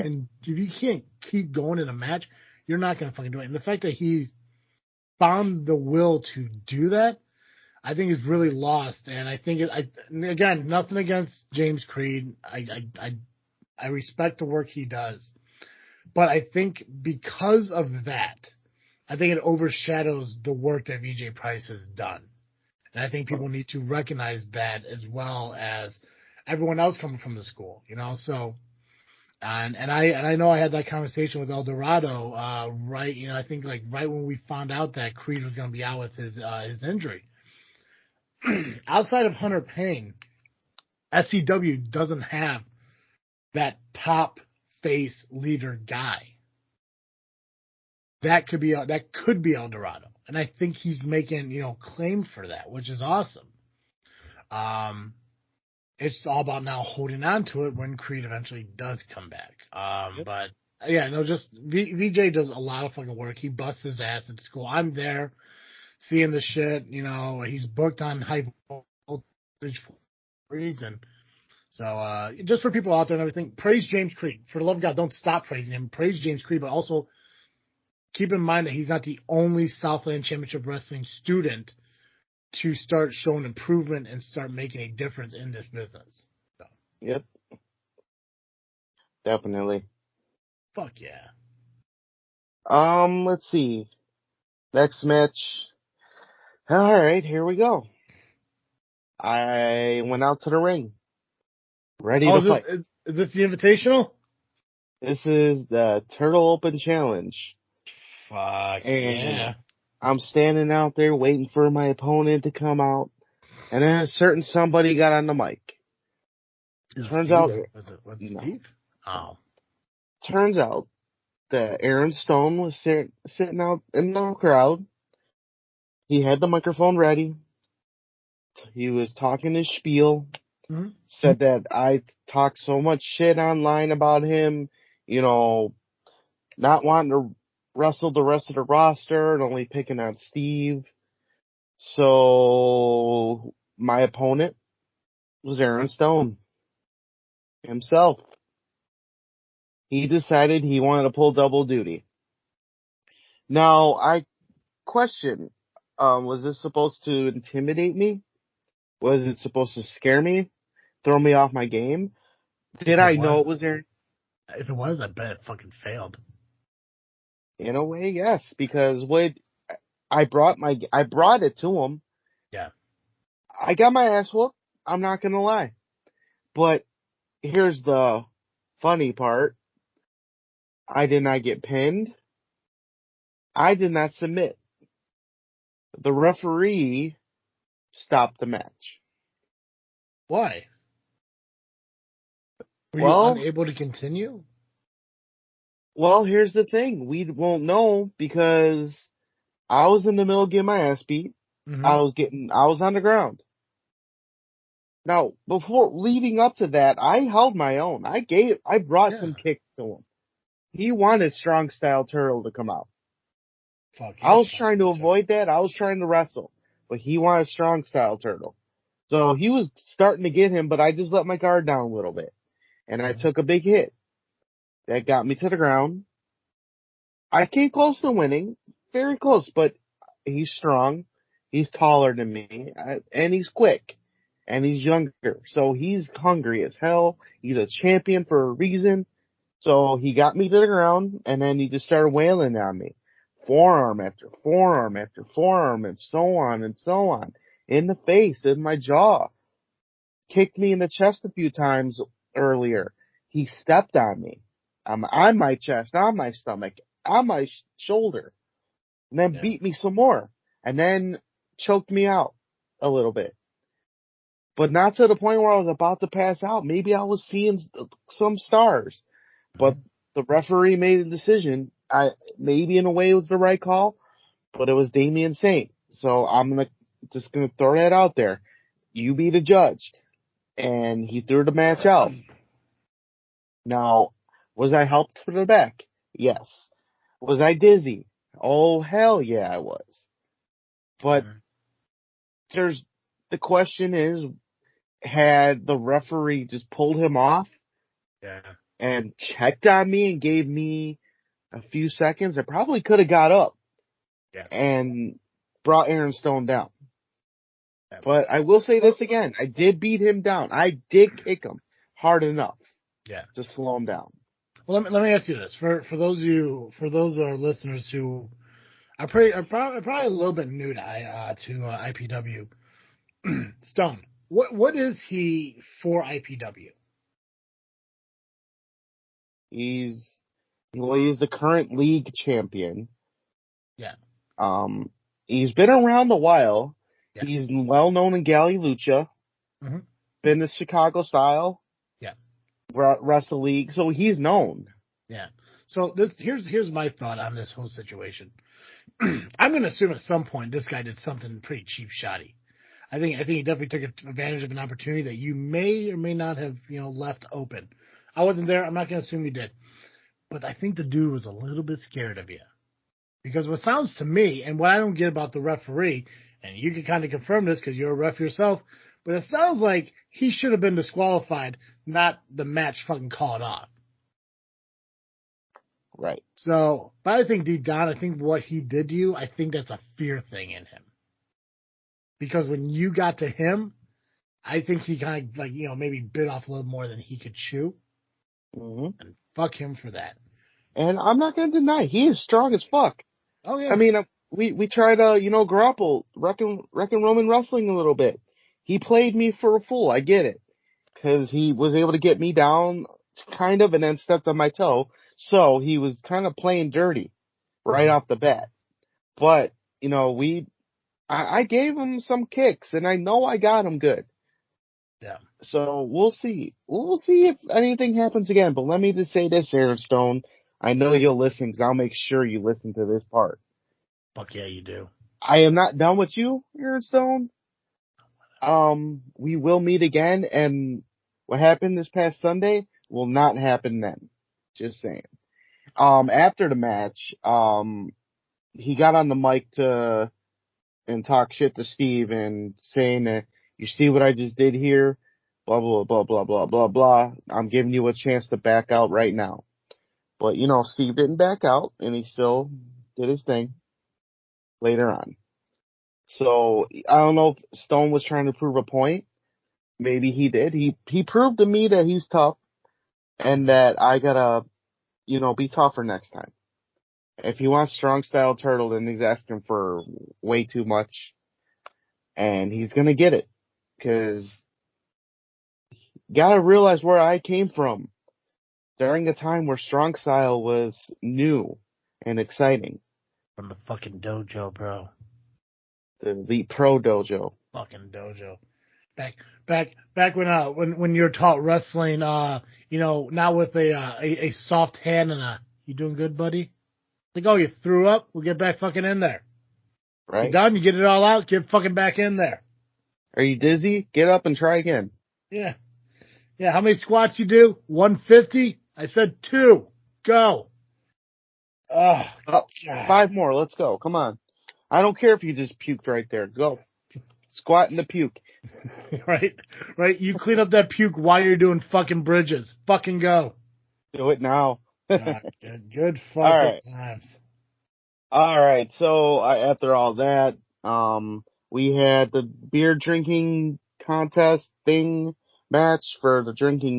keep going in a match, you're not gonna fucking do it. And the fact that he's found the will to do that, I think is really lost. And I think again, nothing against James Creed. I respect the work he does, but I think because of that, I think it overshadows the work that VJ Price has done. And I think people need to recognize that as well as everyone else coming from the school, So, and I know I had that conversation with Eldorado, right? I think like right when we found out that Creed was going to be out with his injury. Outside of Hunter Payne, SCW doesn't have that top face leader guy. That could be Eldorado. And I think he's making, claim for that, which is awesome. It's all about now holding on to it when Creed eventually does come back. But yeah, just VJ does a lot of fucking work. He busts his ass at school. I'm there seeing the shit, he's booked on high voltage for a reason. So, just for people out there and everything, praise James Creed. For the love of God, don't stop praising him. Praise James Creed, but also keep in mind that he's not the only Southland Championship Wrestling student to start showing improvement and start making a difference in this business. So. Yep. Definitely. Fuck yeah. Let's see. Next match. All right, here we go. I went out to the ring. Ready to fight. Is this the invitational? This is the Turtle Open Challenge. Fuck and yeah. I'm standing out there waiting for my opponent to come out. And then a certain somebody got on the mic. Was it Steve? Oh. Turns out that Aaron Stone was sitting out in the crowd. He had the microphone ready. He was talking his spiel. Mm-hmm. Said that I talked so much shit online about him, not wanting to wrestle the rest of the roster and only picking on Steve. So my opponent was Aaron Stone himself. He decided he wanted to pull double duty. Now, I question, was this supposed to intimidate me? Was it supposed to scare me? Throw me off my game? Did I know it was Aaron? If it was, I bet it fucking failed. In a way, yes, because I brought it to him. Yeah. I got my ass whooped. I'm not gonna lie. But here's the funny part. I did not get pinned. I did not submit. The referee stopped the match. Why? Were you unable to continue? Well, here's the thing. We won't know because I was in the middle of getting my ass beat. Mm-hmm. I was on the ground. Now, before leading up to that, I held my own. I brought some kicks to him. He wanted Strong Style Turtle to come out. Fuck I was yes, trying to avoid that. I was trying to wrestle, but he wanted Strong Style Turtle. So he was starting to get him, but I just let my guard down a little bit. And I took a big hit. That got me to the ground. I came close to winning. Very close, but he's strong. He's taller than me. And he's quick. And he's younger. So he's hungry as hell. He's a champion for a reason. So he got me to the ground, and then he just started wailing on me. Forearm after forearm after forearm, and so on and so on. In the face, in my jaw. Kicked me in the chest a few times earlier. He stepped on me. On my chest, on my stomach, on my shoulder. And then beat me some more. And then choked me out a little bit. But not to the point where I was about to pass out. Maybe I was seeing some stars. But the referee made a decision. Maybe in a way it was the right call, but it was Damian Saint. So I'm just gonna throw that out there. You be the judge. And he threw the match out. Now, was I helped for the back? Yes. Was I dizzy? Oh, hell yeah, I was. But the question is, had the referee just pulled him off and checked on me and gave me a few seconds, I probably could have got up and brought Aaron Stone down. But I will say this again. I did beat him down. I did kick him hard enough to slow him down. Well, let me ask you this. For those of our listeners who are probably a little bit new to IPW, Stone, what is he for IPW? He's the current league champion. Yeah. He's been around a while. Yeah. He's well known in Galley Lucha. Been the Chicago style. Yeah. Wrestle League. So he's known. Yeah. So here's my thought on this whole situation. I'm going to assume at some point this guy did something pretty cheap shotty. I think he definitely took advantage of an opportunity that you may or may not have, left open. I wasn't there. I'm not going to assume you did. But I think the dude was a little bit scared of you. Because what sounds to me, and what I don't get about the referee, and you can kind of confirm this because you're a ref yourself, but it sounds like he should have been disqualified, not the match fucking called off. Right. So, but I think deep down, I think what he did to you, I think that's a fear thing in him. Because when you got to him, I think he kind of maybe bit off a little more than he could chew. And fuck him for that. And I'm not going to deny, he is strong as fuck. Oh, yeah. I mean, we try to, grapple, reckon Roman wrestling a little bit. He played me for a fool. I get it. Because he was able to get me down, kind of, and then stepped on my toe. So he was kind of playing dirty right off the bat. But, I gave him some kicks, and I know I got him good. Yeah. So we'll see. We'll see if anything happens again. But let me just say this, Aaron Stone. I know you'll listen, because I'll make sure you listen to this part. Fuck yeah, you do. I am not done with you, Aaron Stone. We will meet again, and what happened this past Sunday will not happen then. Just saying. After the match, he got on the mic and talk shit to Steve and saying that, you see what I just did here? Blah, blah, blah, blah, blah, blah, blah. I'm giving you a chance to back out right now. But, Steve didn't back out, and he still did his thing later on. So, I don't know if Stone was trying to prove a point. Maybe he did. He proved to me that he's tough, and that I gotta, be tougher next time. If he wants Strong Style Turtle, then he's asking for way too much. And he's gonna get it. Cause, gotta realize where I came from. During a time where Strong Style was new and exciting. From the fucking dojo, bro. The Elite Pro Dojo. Fucking dojo. Back when you're taught wrestling, not with a soft hand and you doing good, buddy? Like, oh, you threw up? We'll get back fucking in there. Right. You're done? You get it all out? Get fucking back in there. Are you dizzy? Get up and try again. Yeah. Yeah, how many squats you do? 150? I said 2. Go. Oh, Oh, God. 5 more. Let's go. Come on. I don't care if you just puked right there. Go. Squat in the puke. Right? Right? You clean up that puke while you're doing fucking bridges. Fucking go. Do it now. Good All fucking right. times. All right. So after all that, we had the beer drinking contest thing match for the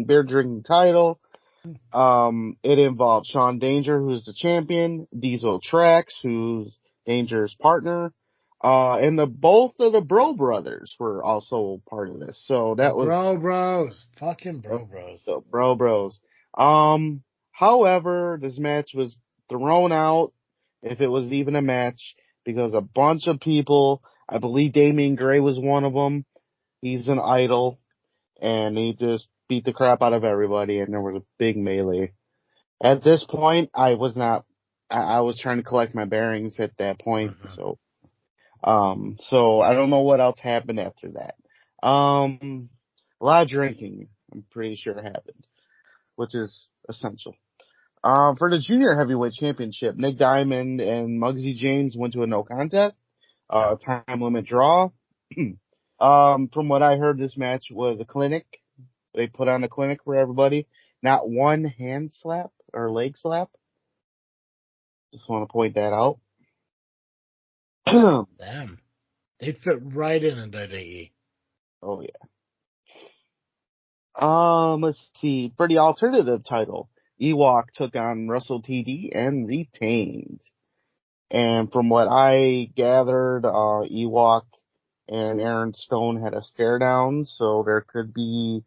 beer drinking title. It involved Sean Danger, who's the champion, Diesel Trax, who's Danger's partner, and both of the Bro Brothers were also part of this. So that was Bro Bros. Fucking Bro Bros. So Bro Bros. However, this match was thrown out, if it was even a match, because a bunch of people, I believe Damian Gray was one of them. He's an idol, and he just beat the crap out of everybody, and there was a big melee. At this point, I was trying to collect my bearings at that point, so I don't know what else happened after that. A lot of drinking, I'm pretty sure happened, which is essential. For the junior heavyweight championship, Nick Diamond and Muggsy James went to a no contest, time limit draw. From what I heard, this match was a clinic. They put on a clinic for everybody. Not one hand slap or leg slap. Just want to point that out. Damn. They fit right in WWE. Oh yeah. Let's see. For the alternative title, Ewok took on Russell TD and retained. And from what I gathered, Ewok and Aaron Stone had a stare down, so there could be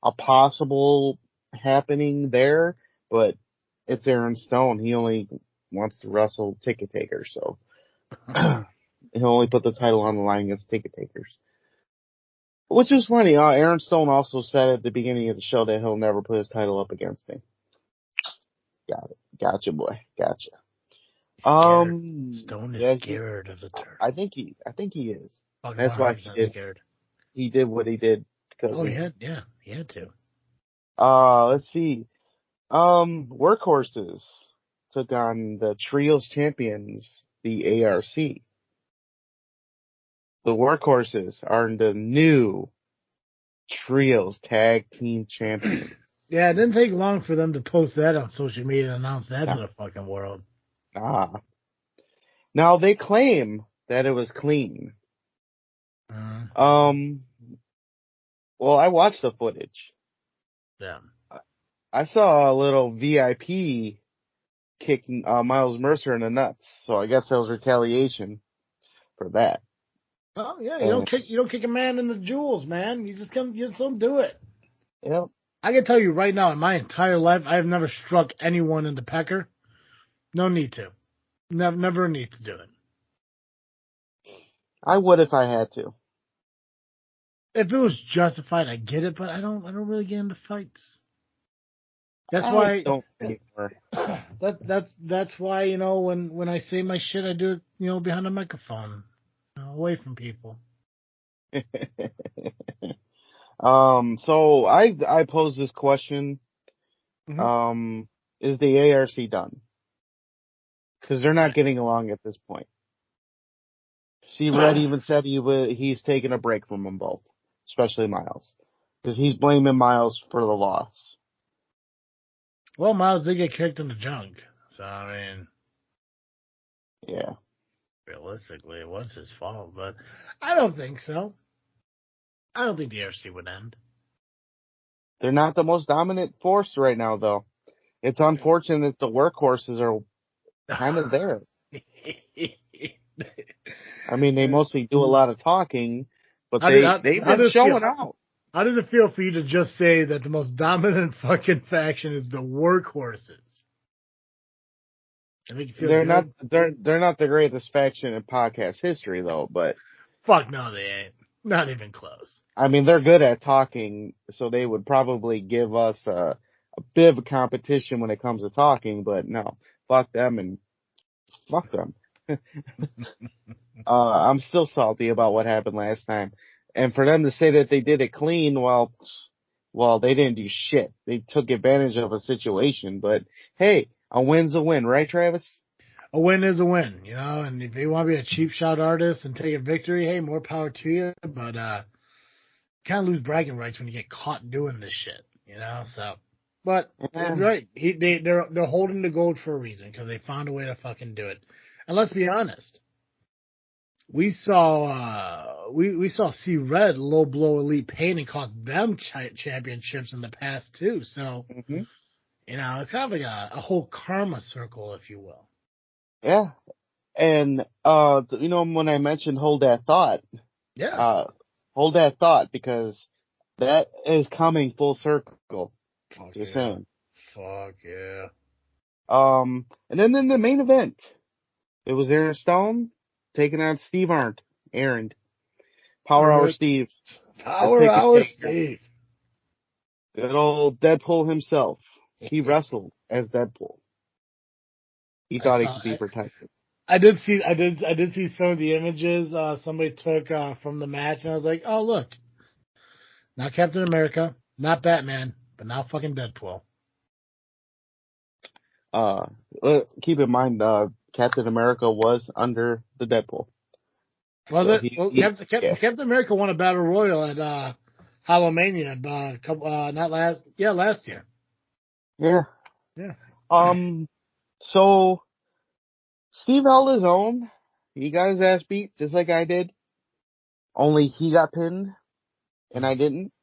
a possible happening there, but it's Aaron Stone. He only wants to wrestle ticket takers, so he'll only put the title on the line against ticket takers. Which is funny. Aaron Stone also said at the beginning of the show that he'll never put his title up against me. Got it. Gotcha, boy. Gotcha. Stone is scared of the turtle. I think he is. Fucking That's why scared. He did what he did. He had to. Let's see. Workhorses took on the Trios champions, the ARC. The Workhorses are the new Trios tag team champions. Yeah, it didn't take long for them to post that on social media and announce that to the fucking world. Now they claim that it was clean. Well, I watched the footage. Yeah. I saw a little VIP kicking Miles Mercer in the nuts, so I guess that was retaliation for that. Oh yeah, you don't kick a man in the jewels, man. You just don't do it. Yep. I can tell you right now, in my entire life, I have never struck anyone in the pecker. No need to. Never a need to do it. I would if I had to. If it was justified, I get it, but I don't really get into fights. That's why. Don't anymore. That's why, when I say my shit, I do it, behind a microphone, away from people. So I pose this question. Mm-hmm. Is the ARC done? Because they're not getting along at this point. See, Red even said he's taking a break from them both, especially Miles, because he's blaming Miles for the loss. Well, Miles did get kicked in the junk, so I mean, yeah. Realistically, it was his fault, but I don't think so. I don't think the ARC would end. They're not the most dominant force right now, though. It's unfortunate that the workhorses are kind of there. I mean, they mostly do a lot of talking, but they've been showing out. How does it feel for you to just say that the most dominant fucking faction is the workhorses? I think you feel they're not the greatest faction in podcast history, though. But fuck no, they ain't. Not even close. I mean, they're good at talking, so they would probably give us a bit of a competition when it comes to talking. But no, fuck them and fuck them. I'm still salty about what happened last time. And for them to say that they did it clean, well, they didn't do shit. They took advantage of a situation. But hey, a win's a win, right, Travis? A win is a win, you know, and if you want to be a cheap shot artist and take a victory, hey, more power to you. But kind of lose bragging rights when you get caught doing this shit, you know. So, but right, they're holding the gold for a reason because they found a way to fucking do it. And let's be honest, we saw we saw C Red low blow Elite Pain and cost them championships in the past too. So, you know, it's kind of like a whole karma circle, if you will. Yeah. And, you know, when I mentioned hold that thought, hold that thought because that is coming full circle. Fuck Just yeah. saying. Fuck yeah. And then in the main event, it was Aaron Stone taking on Steve Aaron. Power Hour Steve. Power Hour Steve. Good old Deadpool himself. He wrestled as Deadpool. He thought he could be protected. I did see some of the images somebody took from the match, and I was like, oh look, not Captain America, not Batman, but now fucking Deadpool. Keep in mind, Captain America was under the Deadpool. Was it? Captain America won a battle royal at Hallowmania last year. Yeah. So Steve held his own. He got his ass beat just like I did. Only he got pinned and I didn't.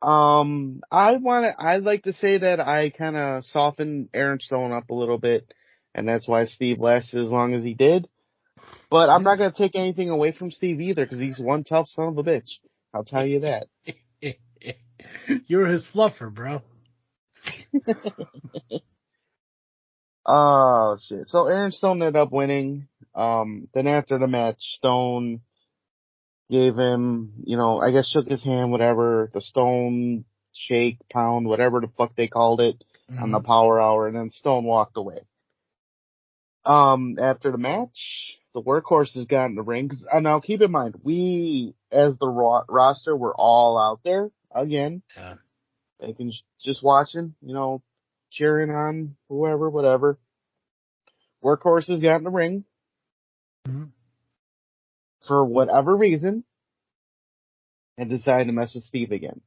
I'd like to say that I kind of softened Aaron Stone up a little bit, and that's why Steve lasted as long as he did. But I'm not going to take anything away from Steve either, because he's one tough son of a bitch. I'll tell you that. You're his fluffer, bro. Oh, shit. So Aaron Stone ended up winning. Then after the match, Stone gave him, you know, I guess shook his hand, whatever, the Stone shake, pound, whatever the fuck they called it on the Power Hour, and then Stone walked away. After the match, the workhorses got in the ring. Now keep in mind, we, as the roster, were all out there again. Yeah. They can just watching, you know, cheering on whoever, whatever. Workhorses got in the ring. For whatever reason, and decided to mess with Steve again.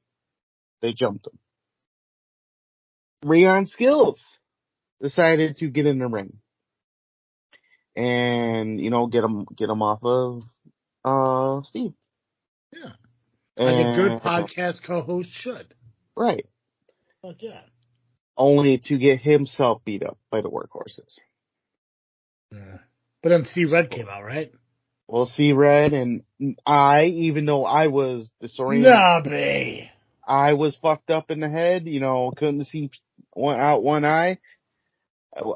They jumped him. Rion Skills decided to get in the ring. And, you know, get him off of Steve. Yeah. Like a good podcast co-host should. Right. Fuck yeah. Only to get himself beat up by the workhorses. Yeah. But then C-Red came out, right? Well, C-Red and even though I was disoriented, I was fucked up in the head, you know, couldn't see one eye.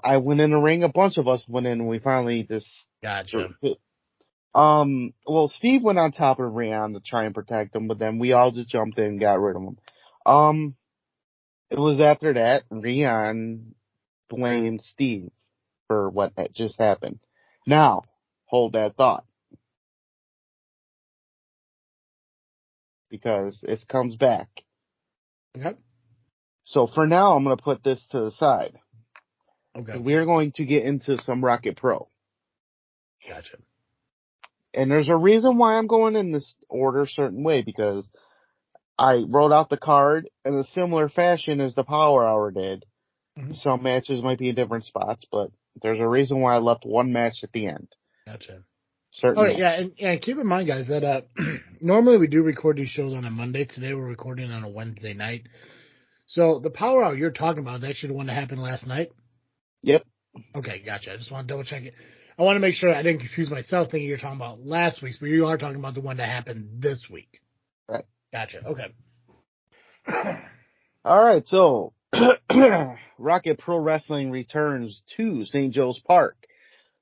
I went in the ring, a bunch of us went in, and we finally just... Gotcha. Well, Steve went on top of Rion to try and protect him, but then we all just jumped in and got rid of him. It was after that, Rion blamed Steve for what just happened. Now, hold that thought. Because it comes back. Okay. So for now, I'm going to put this to the side. Okay. We're going to get into some Rocket Pro. Gotcha. And there's a reason why I'm going in this order a certain way, because I wrote out the card in a similar fashion as the Power Hour did. Some matches might be in different spots, but there's a reason why I left one match at the end. Gotcha. Certainly. Yeah, and keep in mind, guys, that normally we do record these shows on a Monday. Today we're recording on a Wednesday night. So the Power Hour you're talking about is actually the one that happened last night? Yep. Okay, gotcha. I just want to double check it. I want to make sure I didn't confuse myself thinking you're talking about last week's, but you are talking about the one that happened this week. Right. Gotcha. Okay. All right, so Rocket Pro Wrestling returns to St. Joe's Park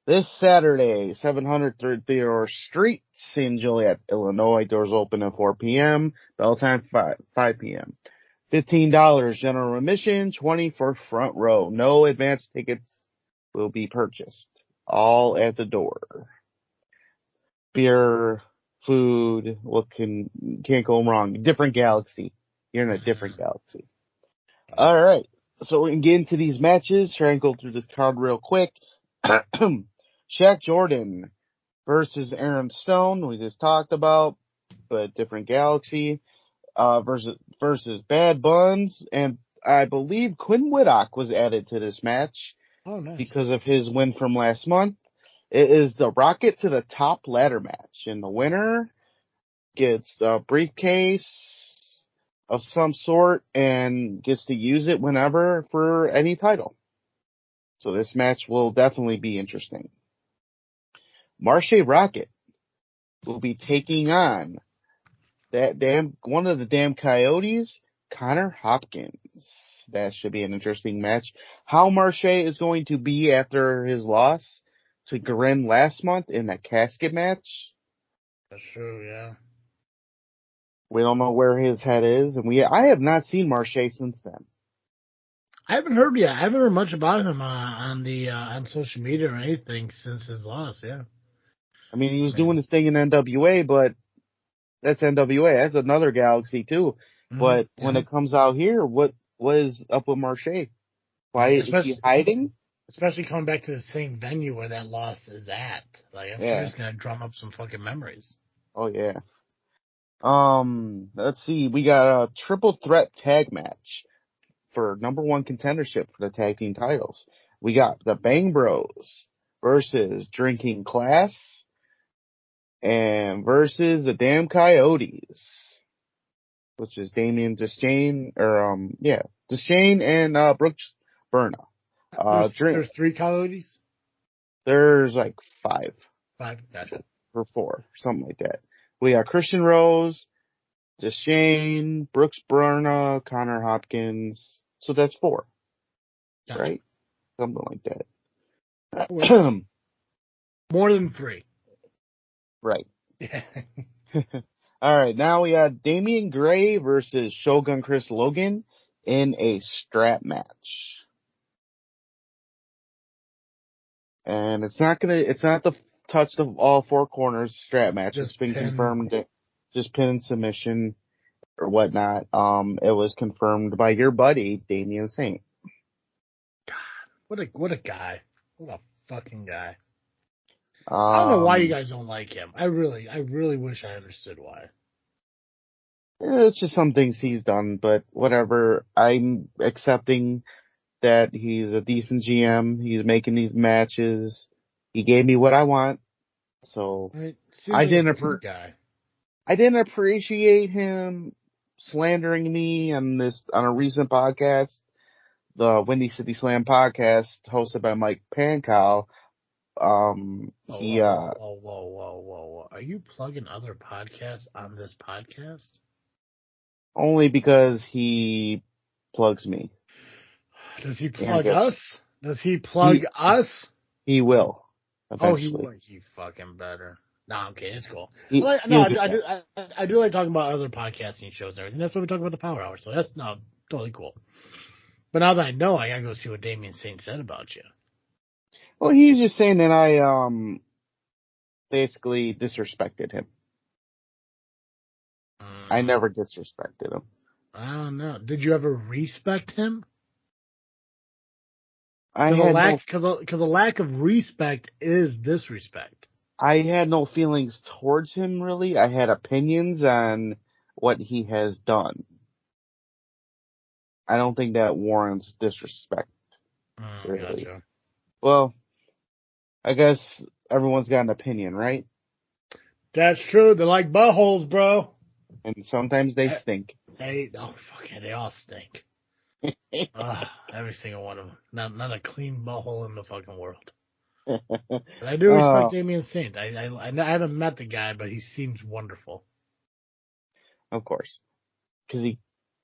this Saturday, 700 Theodore Street, St. Joliet, Illinois. Doors open at 4 p.m. Bell time 5 p.m. $15 general admission, $20 for front row. No advance tickets will be purchased. All at the door. Beer food. Can't go wrong. Different galaxy. You're in a different galaxy. All right. So we can get into these matches. Try and go through this card real quick. Shaq Jordan versus Aaron Stone. We just talked about, but different galaxy. Versus Bad Buns, and I believe Quinn Whitlock was added to this match. Oh, nice. Because of his win from last month. It is the Rocket to the Top ladder match, and the winner gets a briefcase of some sort and gets to use it whenever for any title. So this match will definitely be interesting. Marche Rocket will be taking on one of the damn Coyotes, Connor Hopkins. That should be an interesting match. How Marche is going to be after his loss to Grin last month in that casket match. That's true, yeah. We don't know where his head is, and I have not seen Marche since then. I haven't heard yet. I haven't heard much about him on social media or anything since his loss. Yeah. I mean, he was doing his thing in NWA, but that's NWA. That's another galaxy too. But when it comes out here, what is up with Marche? Why is he hiding? Especially coming back to the same venue where that loss is at. Like, I'm sure he's gonna drum up some fucking memories. Oh yeah. Let's see. We got a triple threat tag match for number one contendership for the tag team titles. We got the Bang Bros versus Drinking Class and versus the Damn Coyotes, which is Damian Deschain, Deschain and Brooks Burna. There's 3 Coyotes? There's like 5. 5, gotcha. Or 4, something like that. We got Christian Rose, Deschain, Brooks Burna, Connor Hopkins. So that's 4. Gotcha. Right? Something like that. More than 3. Right. Yeah. All right, now we got Damian Gray versus Shogun Chris Logan in a strap match. And it's not the touch of all 4 corners strap match. It's been confirmed. Just pin and submission or whatnot. It was confirmed by your buddy, Damian Saint. God, what a guy. What a fucking guy. I don't know why you guys don't like him. I really wish I understood why. It's just some things he's done, but whatever. I'm accepting that he's a decent GM. He's making these matches. He gave me what I want. So I didn't appreciate him slandering me on a recent podcast, the Windy City Slam podcast hosted by Mike Pankow. Whoa. Are you plugging other podcasts on this podcast? Only because he plugs me. Does he plug us? Does he plug us? He will. Eventually. Oh, he will. You fucking better. No, I'm kidding. It's cool. I do like talking about other podcasting shows and everything. That's why we talk about the Power Hour. So that's totally cool. But now that I know, I gotta go see what Damian Saint said about you. Well, he's just saying that I basically disrespected him. I never disrespected him. I don't know. Did you ever respect him? Because a lack of respect is disrespect. I had no feelings towards him, really. I had opinions on what he has done. I don't think that warrants disrespect. Really. Gotcha. Well, I guess everyone's got an opinion, right? That's true. They're like buttholes, bro. And sometimes they stink. They all stink. Every single one of them. Not a clean butthole in the fucking world. But I do respect Damian Saint. I haven't met the guy, but he seems wonderful. Of course. Because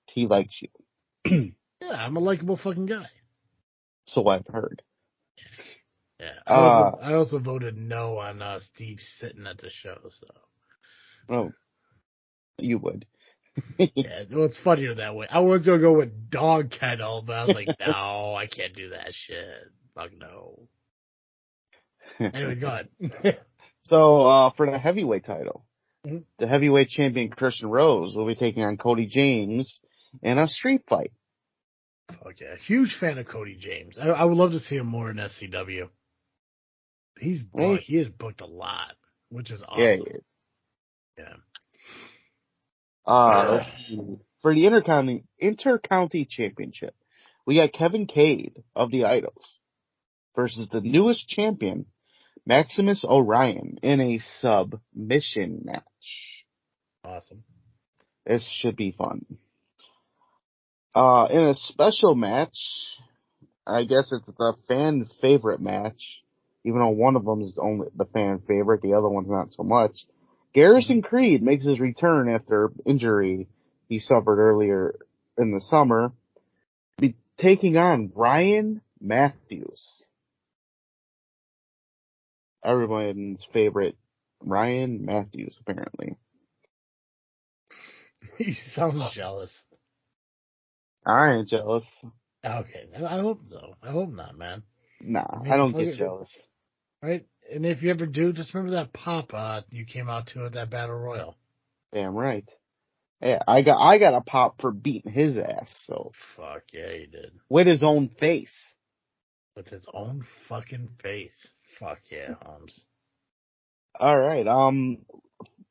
he likes you. Yeah, I'm a likable fucking guy. So I've heard. Yeah. I also voted no on Steve sitting at the show, so. Oh. You would. Yeah, well, it's funnier that way. I was going to go with Dog Kennel, but I was like, no, I can't do that shit. Fuck no. Anyways, go ahead. So, for the heavyweight title, The heavyweight champion Christian Rose will be taking on Cody James in a street fight. Fuck yeah. Huge fan of Cody James. I would love to see him more in SCW. He is booked a lot, which is awesome. Yeah, he is. Yeah. Let's see. For the Intercounty Championship, we got Kevin Cade of the Idols versus the newest champion, Maximus Orion, in a submission match. Awesome. This should be fun. In a special match, I guess it's the fan favorite match, even though one of them is only the fan favorite, the other one's not so much. Garrison Creed makes his return after injury he suffered earlier in the summer, be taking on Ryan Matthews. Everyone's favorite, Ryan Matthews, apparently. He sounds jealous. I ain't jealous. Okay, I hope so. I hope not, man. Nah, I don't get jealous. Right? And if you ever do, just remember that pop you came out to at that Battle Royal. Damn right. Yeah, I got a pop for beating his ass, so. Fuck yeah, he did. With his own face. With his own fucking face. Fuck yeah, Holmes. Alright,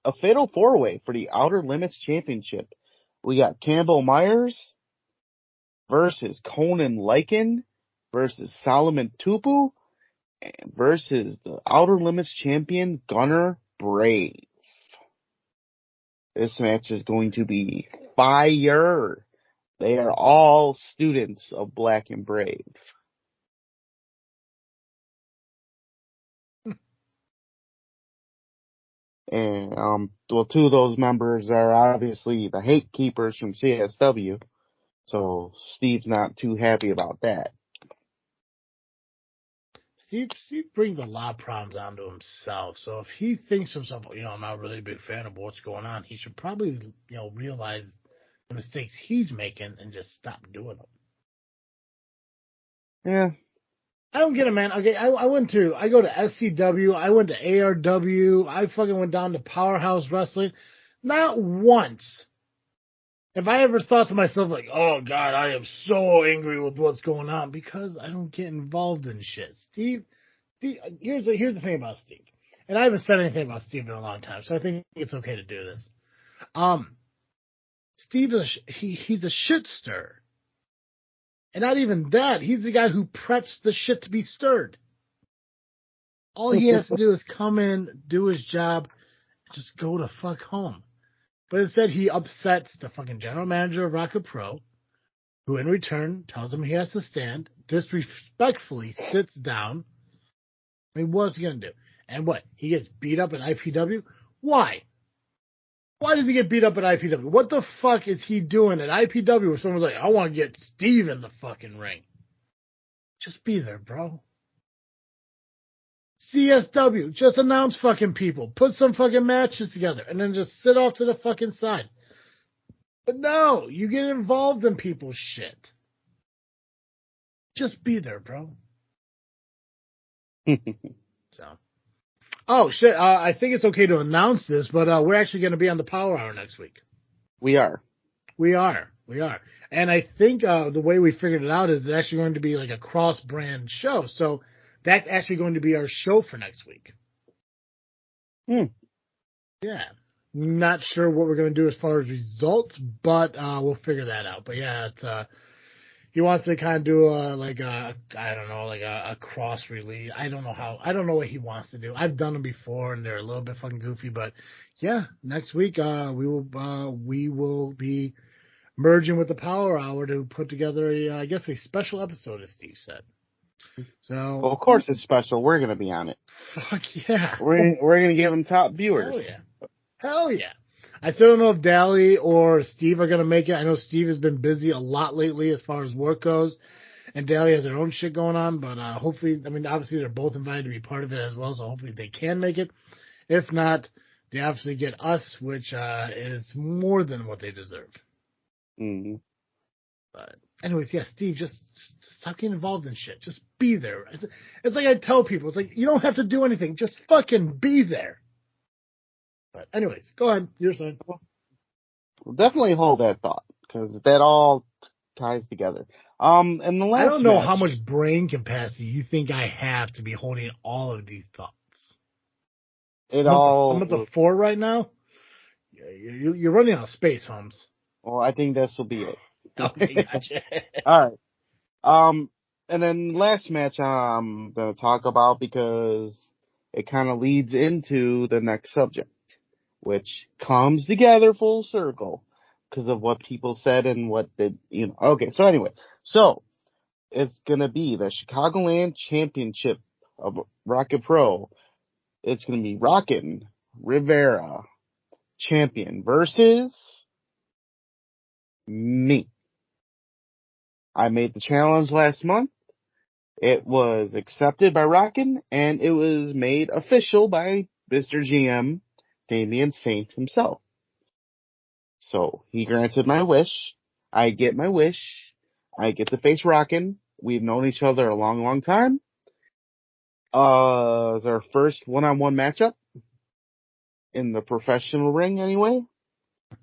a fatal four-way for the Outer Limits Championship. We got Campbell Myers versus Conan Lycan versus Solomon Tupu versus the Outer Limits champion Gunnar Brave. This match is going to be fire. They are all students of Black and Brave. And, well, two of those members are obviously the Hate Keepers from CSW. So Steve's not too happy about that. Steve brings a lot of problems onto himself. So if he thinks to himself, I'm not really a big fan of what's going on, he should probably, realize the mistakes he's making and just stop doing them. Yeah. I don't get it, man. Okay, I go to SCW, I went to ARW, I fucking went down to Powerhouse Wrestling. Not once have I ever thought to myself, like, oh, God, I am so angry with what's going on, because I don't get involved in shit. Steve, here's the thing about Steve. And I haven't said anything about Steve in a long time, so I think it's okay to do this. Steve, he's a shit stirrer. And not even that, he's the guy who preps the shit to be stirred. All he has to do is come in, do his job, just go to fuck home. But instead, he upsets the fucking general manager of Rocket Pro, who in return tells him he has to stand, disrespectfully sits down. I mean, what's he going to do? And what? He gets beat up at IPW? Why? Why does he get beat up at IPW? What the fuck is he doing at IPW where someone's like, I want to get Steve in the fucking ring? Just be there, bro. CSW, just announce fucking people. Put some fucking matches together and then just sit off to the fucking side. But no, you get involved in people's shit. Just be there, bro. So. Oh, shit. I think it's okay to announce this, but we're actually going to be on the Power Hour next week. We are. And I think the way we figured it out is it's actually going to be like a cross-brand show. So that's actually going to be our show for next week. Yeah. Not sure what we're going to do as far as results, but we'll figure that out. But yeah, it's he wants to kind of do a cross release. I don't know what he wants to do. I've done them before and they're a little bit fucking goofy, but yeah, next week we will be merging with the Power Hour to put together a special episode, as Steve said. So, well, of course it's special. We're going to be on it. Fuck yeah. We're going to give them top viewers. Hell yeah. I still don't know if Dally or Steve are going to make it. I know Steve has been busy a lot lately as far as work goes, and Dally has their own shit going on, but hopefully, obviously they're both invited to be part of it as well, so hopefully they can make it. If not, they obviously get us, which is more than what they deserve. Mm-hmm. But anyways, yeah, Steve, just stop getting involved in shit. Just be there. It's like I tell people, it's like, you don't have to do anything. Just fucking be there. But anyways, go ahead. Your side. We'll definitely hold that thought because that all ties together. And the last I don't know match, how much brain capacity you think I have to be holding all of these thoughts. I'm at the 4 right now. You're running out of space, Holmes. Well, I think this will be it. Okay, gotcha. All right. And then last match I'm going to talk about because it kind of leads into the next subject, which comes together full circle because of what people said and what did, Okay, so anyway. So, it's going to be the Chicagoland Championship of Rocket Pro. It's going to be Rockin' Rivera champion versus me. I made the challenge last month. It was accepted by Rockin', and it was made official by Mr. GM Damian Saint himself. So he granted my wish. I get my wish. I get to face Rockin'. We've known each other a long, long time. It's our first one-on-one matchup in the professional ring anyway.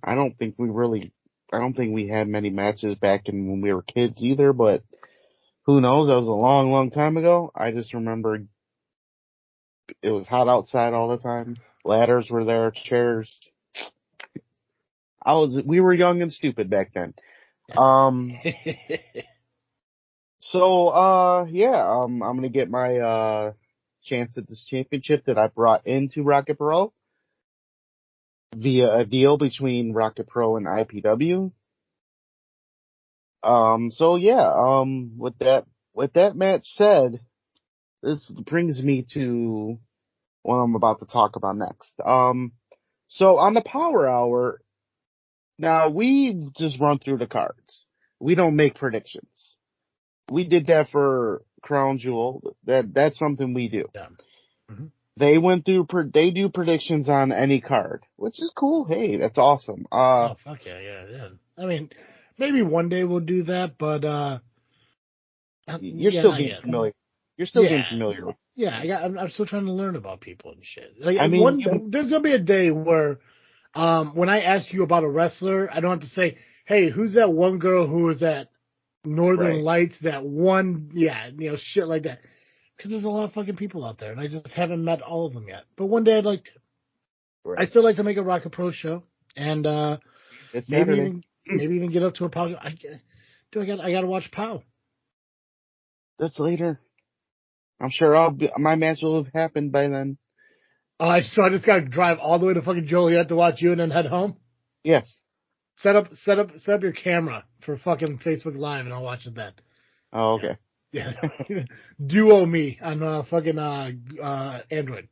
I don't think we had many matches back when we were kids either, but who knows? That was a long, long time ago. I just remember it was hot outside all the time. Ladders were there, chairs. We were young and stupid back then. I'm gonna get my chance at this championship that I brought into Rocket Pro via a deal between Rocket Pro and IPW. With that match said, this brings me to what I'm about to talk about next. So on the Power Hour, now we just run through the cards. We don't make predictions. We did that for Crown Jewel. That's something we do. Yeah. Mm-hmm. They do predictions on any card, which is cool. Hey, that's awesome. Oh, fuck yeah. I mean, maybe one day we'll do that, but you're still getting familiar. You're still getting familiar. Yeah, I'm still trying to learn about people and shit. Like, there's gonna be a day where, when I ask you about a wrestler, I don't have to say, "Hey, who's that one girl who was at Northern Lights that one?" Yeah, shit like that. Because there's a lot of fucking people out there, and I just haven't met all of them yet. But one day I'd like to. Right. I still like to make a Rocket Pro show, and maybe even get up to a POW. I gotta watch POW. That's later. I'm sure my match will have happened by then. So I just gotta drive all the way to fucking Joliet to watch you and then head home? Yes. Set up your camera for fucking Facebook Live and I'll watch it then. Oh, okay. Yeah. Duo me on fucking Android.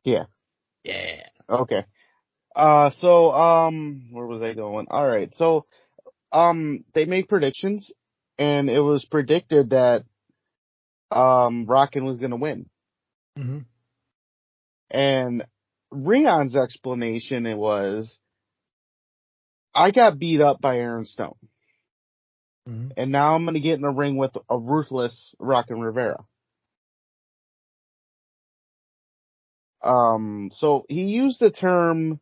Yeah. Yeah. Okay. Where was I going? All right. So, they make predictions, and it was predicted that Rockin' was gonna win. Mm-hmm. And Rion's explanation was, I got beat up by Aaron Stone. Mm-hmm. And now I'm gonna get in the ring with a ruthless Rockin' Rivera. So he used the term,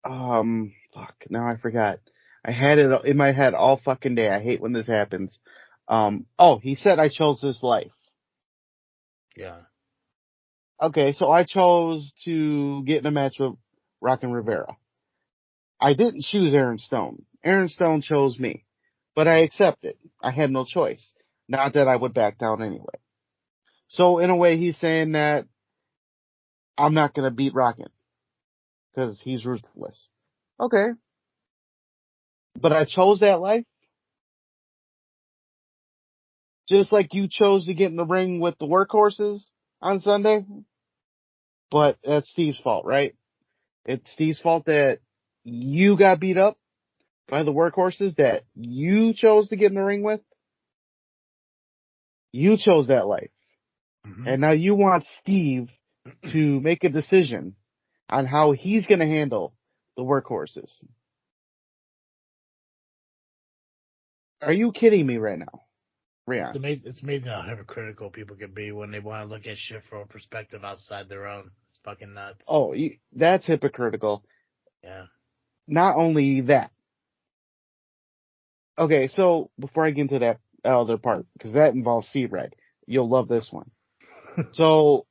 now I forgot. I had it in my head all fucking day. I hate when this happens. He said I chose this life. Yeah. Okay, so I chose to get in a match with Rockin' Rivera. I didn't choose Aaron Stone. Aaron Stone chose me. But I accepted. I had no choice. Not that I would back down anyway. So in a way, he's saying that I'm not gonna beat Rockin' because he's ruthless. Okay. But I chose that life. Just like you chose to get in the ring with the workhorses on Sunday. But that's Steve's fault, right? It's Steve's fault that you got beat up by the workhorses that you chose to get in the ring with. You chose that life. Mm-hmm. And now you want Steve to make a decision on how he's going to handle the workhorses. Are you kidding me right now? Rion. It's amazing how hypocritical people can be when they want to look at shit from a perspective outside their own. It's fucking nuts. Oh, that's hypocritical. Yeah. Not only that. Okay, so before I get into that other part, because that involves C-Red, you'll love this one. So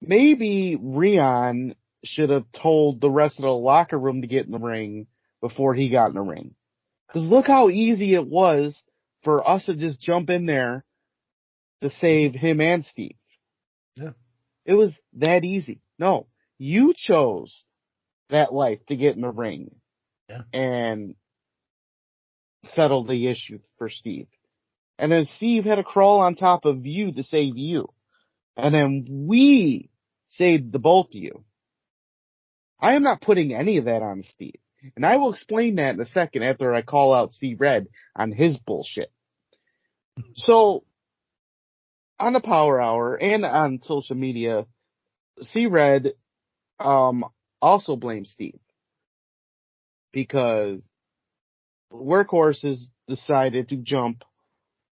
maybe Rion should have told the rest of the locker room to get in the ring before he got in the ring. Because look how easy it was for us to just jump in there to save him and Steve. Yeah. It was that easy. No, you chose that life to get in the ring and settle the issue for Steve. And then Steve had to crawl on top of you to save you. And then we saved the both of you. I am not putting any of that on Steve. And I will explain that in a second after I call out Steve Red on his bullshit. So, on the Power Hour and on social media, C-Red also blames Steve. Because Workhorses decided to jump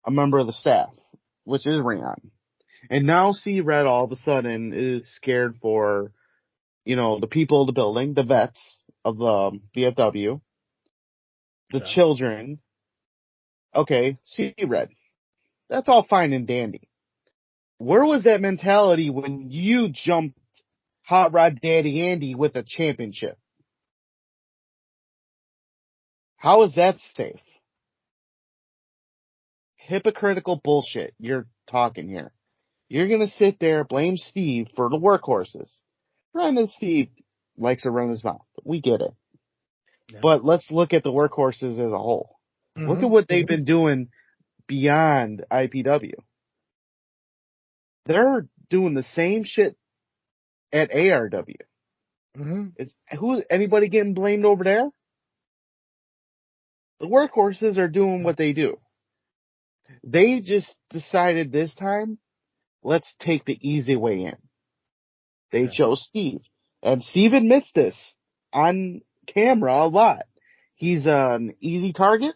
a member of the staff, which is Rion. And now C-Red all of a sudden is scared for, the people of the building, the vets of the VFW, the children. Okay, C-Red. That's all fine and dandy. Where was that mentality when you jumped Hot Rod Daddy Andy with a championship? How is that safe? Hypocritical bullshit you're talking here. You're going to sit there, blame Steve for the Workhorses. Granted, Steve likes to run his mouth. We get it. Yeah. But let's look at the Workhorses as a whole. Mm-hmm. Look at what they've been doing beyond IPW. They're doing the same shit at ARW. Mm-hmm. Anybody getting blamed over there? The Workhorses are doing what they do. They just decided this time, let's take the easy way in. They chose Steve. And Steve admits this on camera a lot. He's an easy target.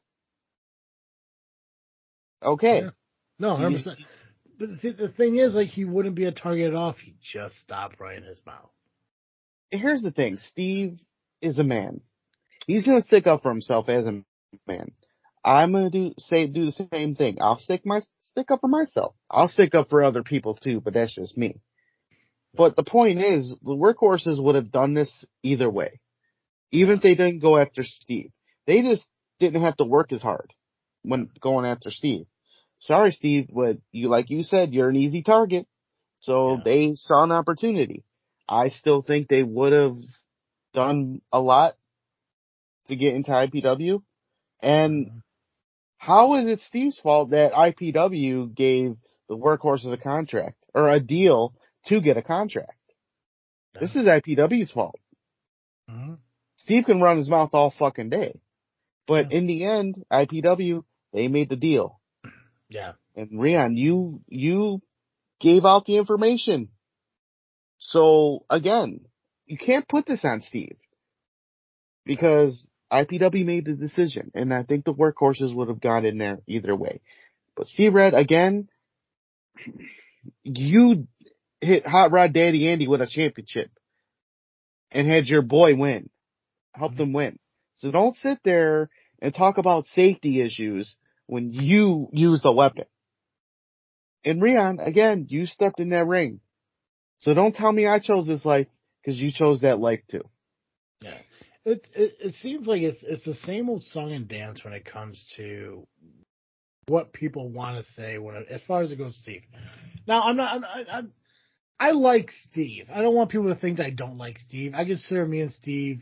Okay. Yeah. No, 100%. But the thing is, he wouldn't be a target at all if he just stopped running his mouth. Here's the thing. Steve is a man. He's going to stick up for himself as a man. I'm going to do the same thing. I'll stick up for myself. I'll stick up for other people too, but that's just me. But the point is, the Workhorses would have done this either way. Even if they didn't go after Steve. They just didn't have to work as hard when going after Steve. Sorry, Steve, but like you said, you're an easy target. So they saw an opportunity. I still think they would have done a lot to get into IPW. And how is it Steve's fault that IPW gave the Workhorses a contract or a deal to get a contract? This is IPW's fault. Mm-hmm. Steve can run his mouth all fucking day. But in the end, IPW, they made the deal. Yeah. And Rion, you gave out the information. So, again, you can't put this on Steve. Because IPW made the decision. And I think the Workhorses would have gone in there either way. But C-Red, again, you hit Hot Rod Daddy Andy with a championship. And had your boy win. Helped him win. So don't sit there and talk about safety issues when you use the weapon. And Rion, again, you stepped in that ring. So don't tell me I chose this life because you chose that life too. Yeah. It seems like it's the same old song and dance when it comes to what people want to say as far as it goes, Steve. Now I like Steve. I don't want people to think that I don't like Steve. I consider me and Steve,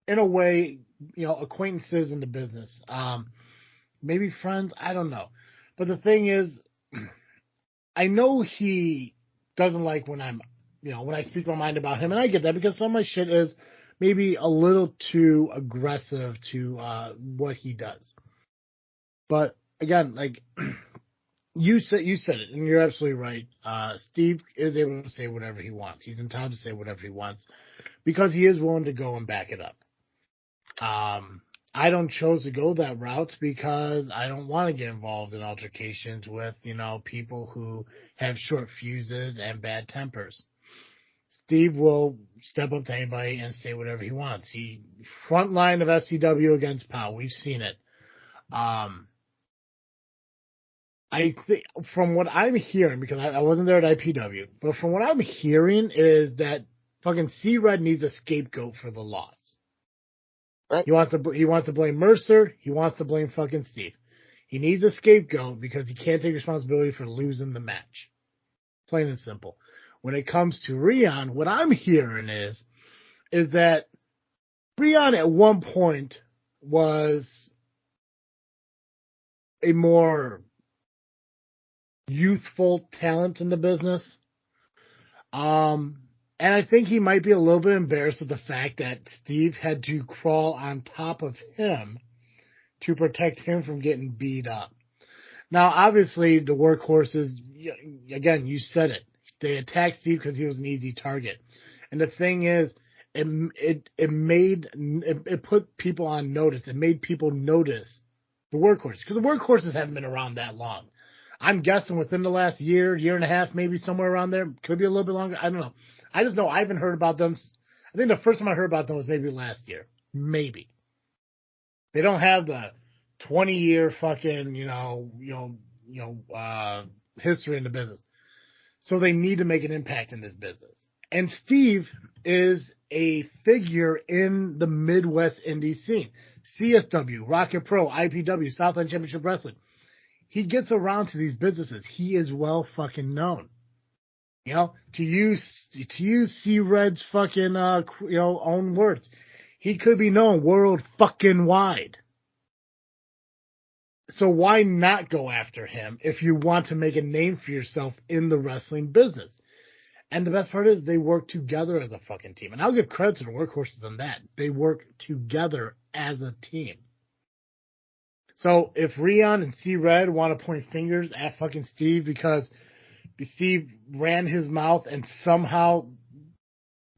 in a way, acquaintances in the business. Maybe friends. I don't know. But the thing is, I know he doesn't like when when I speak my mind about him, and I get that because some of my shit is maybe a little too aggressive to what he does. But again, you said it, and you're absolutely right. Steve is able to say whatever he wants. He's entitled to say whatever he wants because he is willing to go and back it up. I don't choose to go that route because I don't want to get involved in altercations with, people who have short fuses and bad tempers. Steve will step up to anybody and say whatever he wants. He front line of SCW against POW. We've seen it. I think from what I'm hearing, because I wasn't there at IPW, but from what I'm hearing is that fucking C-Red needs a scapegoat for the loss. Right. He wants to blame Mercer. He wants to blame fucking Steve. He needs a scapegoat because he can't take responsibility for losing the match. Plain and simple. When it comes to Rion, what I'm hearing is that Rion at one point was a more youthful talent in the business. And I think he might be a little bit embarrassed of the fact that Steve had to crawl on top of him to protect him from getting beat up. Now, obviously, the workhorses, again, you said it. They attacked Steve because he was an easy target. And the thing is, it put people on notice. It made people notice the workhorses because the workhorses haven't been around that long. I'm guessing within the last year and a half, maybe somewhere around there. Could be a little bit longer. I don't know. I just know I haven't heard about them. I think the first time I heard about them was maybe last year. Maybe. They don't have the 20-year fucking, history in the business. So they need to make an impact in this business. And Steve is a figure in the Midwest indie scene. CSW, Rocket Pro, IPW, Southland Championship Wrestling. He gets around to these businesses. He is well fucking known. To use C-Red's fucking, own words, he could be known world fucking wide. So why not go after him if you want to make a name for yourself in the wrestling business? And the best part is they work together as a fucking team. And I'll give credit to the workhorses on that. They work together as a team. So if Rion and C-Red want to point fingers at fucking Steve because Steve ran his mouth and somehow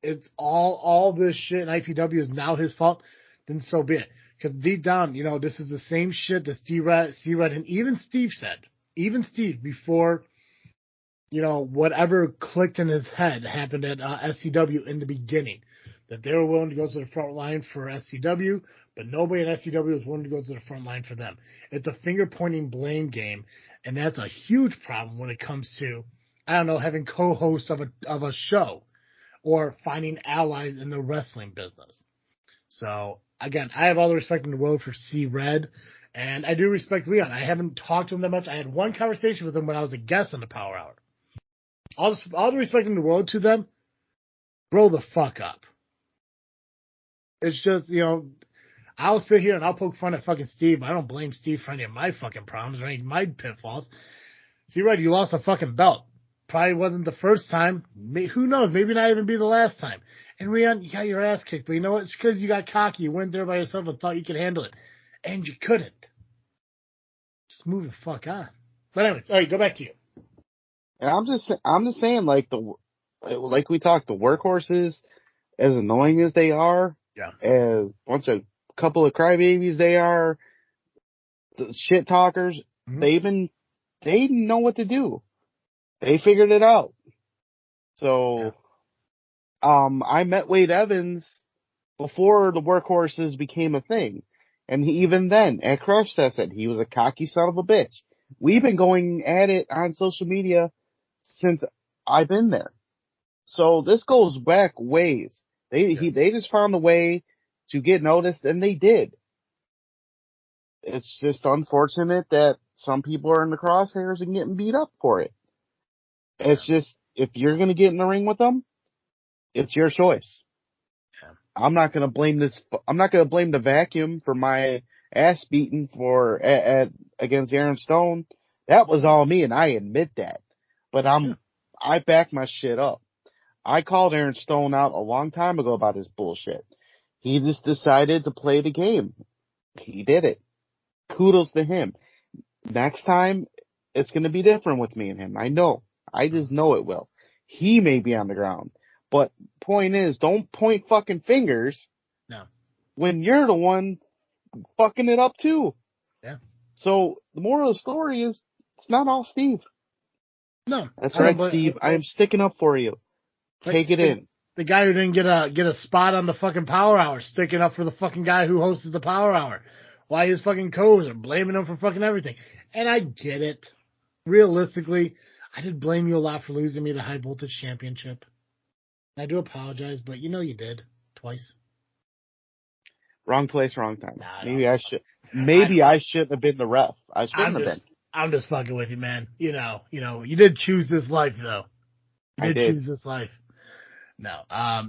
it's all this shit in IPW is now his fault, then so be it. Because deep down, this is the same shit that C-Red and even Steve said. Even Steve, before, whatever clicked in his head happened at SCW in the beginning. That they were willing to go to the front line for SCW, but nobody at SCW was willing to go to the front line for them. It's a finger-pointing blame game, and that's a huge problem when it comes to, having co-hosts of a show or finding allies in the wrestling business. So, again, I have all the respect in the world for C-Red, and I do respect Rion. I haven't talked to him that much. I had one conversation with him when I was a guest on the Power Hour. All the respect in the world to them, grow the fuck up. It's just, I'll sit here and I'll poke fun at fucking Steve. I don't blame Steve for any of my fucking problems or any of my pitfalls. C-Red, you lost a fucking belt. Probably wasn't the first time. Who knows? Maybe not even be the last time. And Rion, you got your ass kicked, but you know what? It's because you got cocky. You went there by yourself and thought you could handle it. And you couldn't. Just move the fuck on. But anyways, all right, go back to you. And I'm just saying, like we talked, the workhorses, as annoying as they are, yeah, as couple of crybabies they are, the shit talkers, mm-hmm. they know what to do. They figured it out. So, I met Wade Evans before the workhorses became a thing. And even then, at Crush Fest, said he was a cocky son of a bitch. We've been going at it on social media since I've been there. So this goes back ways. They just found a way to get noticed, and they did. It's just unfortunate that some people are in the crosshairs and getting beat up for it. It's just, if you're going to get in the ring with them, it's your choice. Yeah. I'm not going to blame the vacuum for my ass beating against Aaron Stone. That was all me, and I admit that. But I back my shit up. I called Aaron Stone out a long time ago about his bullshit. He just decided to play the game. He did it. Kudos to him. Next time, it's going to be different with me and him. I know. I just know it will. He may be on the ground. But point is, don't point fucking fingers no. when you're the one fucking it up too. Yeah. So the moral of the story is it's not all Steve. No. That's right, Steve. I am sticking up for you. Take it in. The guy who didn't get a spot on the fucking Power Hour sticking up for the fucking guy who hosts the Power Hour. Why his fucking co-hosts are blaming him for fucking everything. And I get it. Realistically, I did blame you a lot for losing me the High Voltage Championship. I do apologize, but you know you did. Twice. Wrong place, wrong time. Nah, Maybe I should. Maybe I shouldn't have been the ref. I shouldn't have been. I'm just fucking with you, man. You know, you did choose this life, though. You did choose this life. No,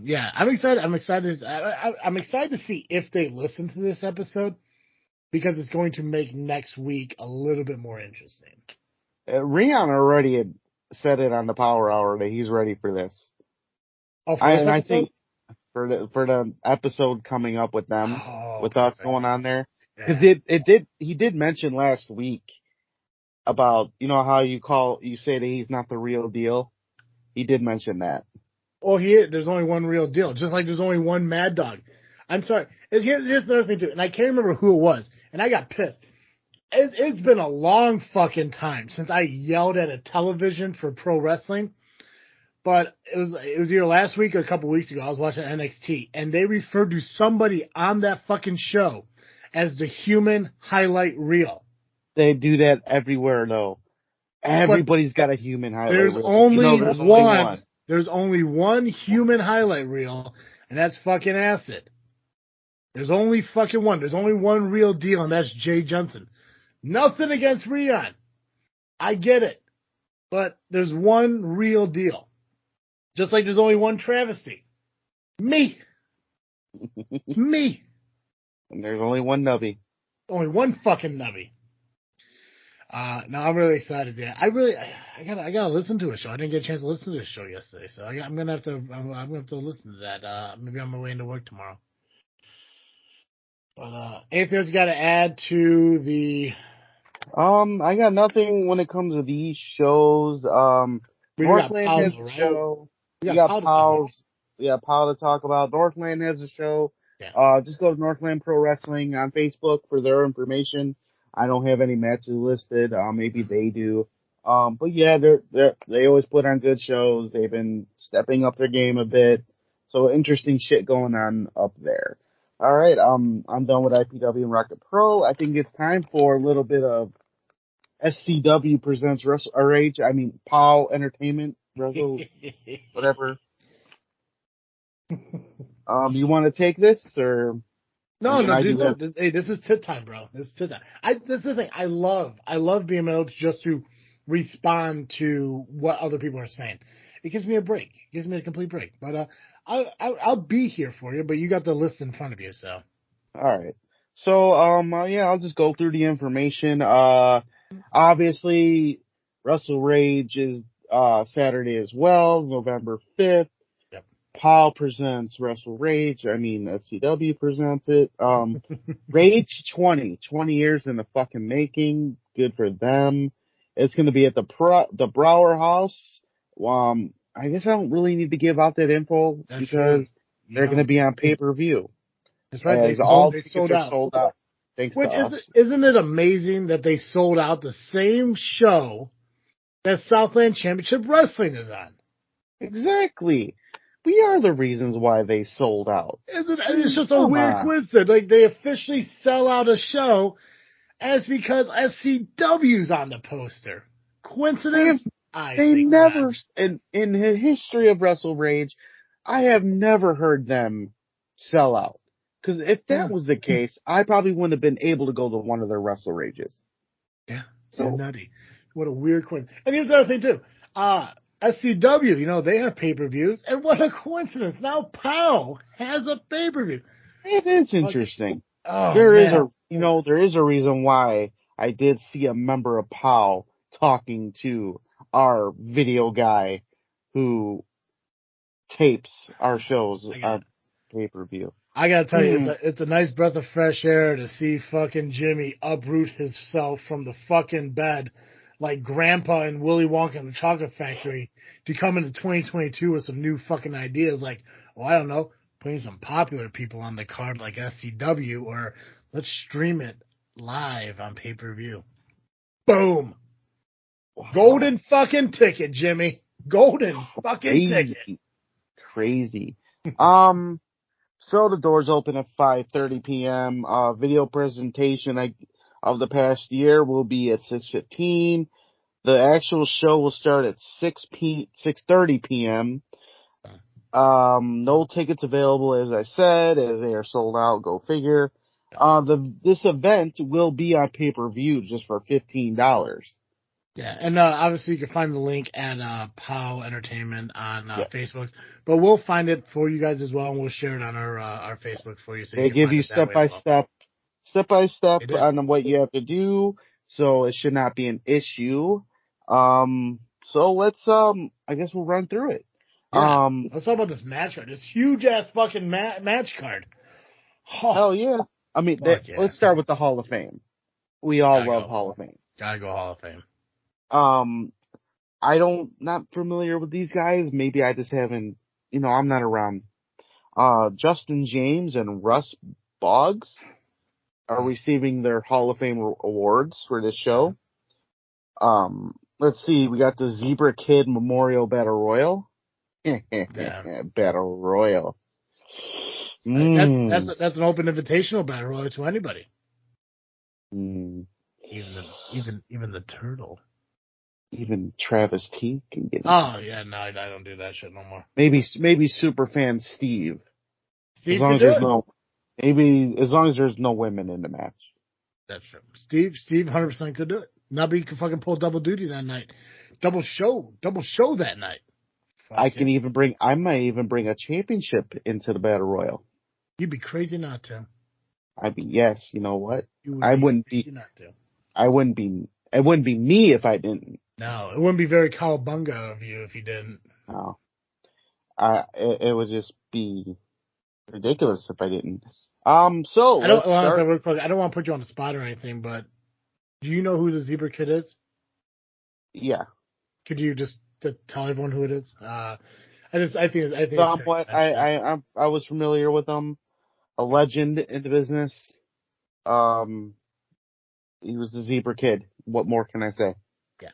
yeah, I'm excited. I'm excited. I'm excited to see if they listen to this episode because it's going to make next week a little bit more interesting. Rion already had said it on the Power Hour that he's ready for this. Oh, I think for the episode coming up with them, with us going on there, because he did mention last week about, you know, how you say that he's not the real deal. He did mention that. Oh, there's only one real deal, just like there's only one Mad Dog. I'm sorry. Here's another thing too, and I can't remember who it was, and I got pissed. It's been a long fucking time since I yelled at a television for pro wrestling. But it was either last week or a couple weeks ago. I was watching NXT, and they referred to somebody on that fucking show as the human highlight reel. They do that everywhere, though. Everybody's got a human highlight reel. There's only one human highlight reel, and that's fucking Acid. There's only fucking one. There's only one real deal, and that's Jay Johnson. Nothing against Rion. I get it. But there's one real deal. Just like there's only one travesty. Me. Me. And there's only one nubby. Only one fucking nubby. No, I'm really excited. Yeah, I gotta listen to a show. I didn't get a chance to listen to a show yesterday, so I'm gonna have to listen to that. Maybe on my way into work tomorrow. But anything else you got to add to the? I got nothing when it comes to these shows. Northland has a show. We got POW. Yeah, POW to talk about. Northland has a show. Yeah. Just go to Northland Pro Wrestling on Facebook for their information. I don't have any matches listed. Maybe they do. But yeah, they always put on good shows. They've been stepping up their game a bit. So interesting shit going on up there. All right. I'm done with IPW and Rocket Pro. I think it's time for a little bit of SCW presents Wrestle Rage. I mean, POW Entertainment, Wrestle, whatever. You want to take this or? No, dude. Hey, this is tit time, bro. This is tit time. This is the thing. I love being able to just to respond to what other people are saying. It gives me a break. It gives me a complete break. But I'll be here for you. But you got the list in front of you, so. All right. So yeah, I'll just go through the information. Obviously, Wrestle Rage is Saturday as well, November 5th. Yep. POW presents Wrestle Rage. I mean, SCW presents it. Rage 20 years in the fucking making. Good for them. It's going to be at the Brower House. I guess I don't really need to give out that info because they're going to be on pay-per-view. That's right. They sold out. Thanks Which to us. Isn't it amazing that they sold out the same show that Southland Championship Wrestling is on? Exactly. We are the reasons why they sold out. It's just a weird coincidence. Like, they officially sell out a show as because SCW's on the poster. Coincidence? They never, in the history of Wrestle Rage, I have never heard them sell out. Because if that was the case, I probably wouldn't have been able to go to one of their Wrestle Rages. Yeah, so nutty. What a weird coincidence. And here's the other thing, too. SCW, they have pay-per-views, and what a coincidence. Now POW has a pay-per-view. It is interesting. Oh, there is a reason why I did see a member of POW talking to our video guy who tapes our shows on pay-per-view. I gotta tell you, it's a nice breath of fresh air to see fucking Jimmy uproot himself from the fucking bed like Grandpa and Willy Wonka in the Chocolate Factory to come into 2022 with some new fucking ideas like, I don't know, putting some popular people on the card like SCW or Let's stream it live on pay-per-view. Boom. Wow. Golden fucking ticket, Jimmy. Golden fucking ticket. Crazy. So the doors open at 5:30 p.m. Video presentation of the past year will be at 6:15. The actual show will start at 6:30 p.m. No tickets available, as I said, as they are sold out. Go figure. This event will be on pay-per-view just for $15. Yeah, and obviously you can find the link at POW Entertainment on Facebook, but we'll find it for you guys as well, and we'll share it on our Facebook for you. So they give you step by step on what you have to do, so it should not be an issue. So let's I guess we'll run through it. Yeah. Let's talk about this match card. This huge ass fucking match card. Oh. Hell yeah! I mean, let's start with the Hall of Fame. We all love Hall of Fame. Gotta go Hall of Fame. Not familiar with these guys. Maybe I just haven't, I'm not around. Justin James and Russ Boggs are receiving their Hall of Fame awards for this show. Let's see. We got the Zebra Kid Memorial Battle Royal. Battle Royal. That's an open invitational battle royal to anybody. Mm. Even the turtle. Even Travis T can get. Oh yeah, no, I don't do that shit no more. Maybe superfan Steve. Steve, as long as there's no women in the match. That's true. Steve, 100% could do it. Nobby could fucking pull double duty that night. Double show that night. I might even bring a championship into the battle royal. You'd be crazy not to. Yes, you know what? It wouldn't be me if I didn't. No, it wouldn't be very cowabunga of you if you didn't. No. It would just be ridiculous if I didn't. So I don't want to put you on the spot or anything, but do you know who the Zebra Kid is? Yeah. Could you just tell everyone who it is? I think somewhat. I was familiar with him. A legend in the business. He was the Zebra Kid. What more can I say? Yeah.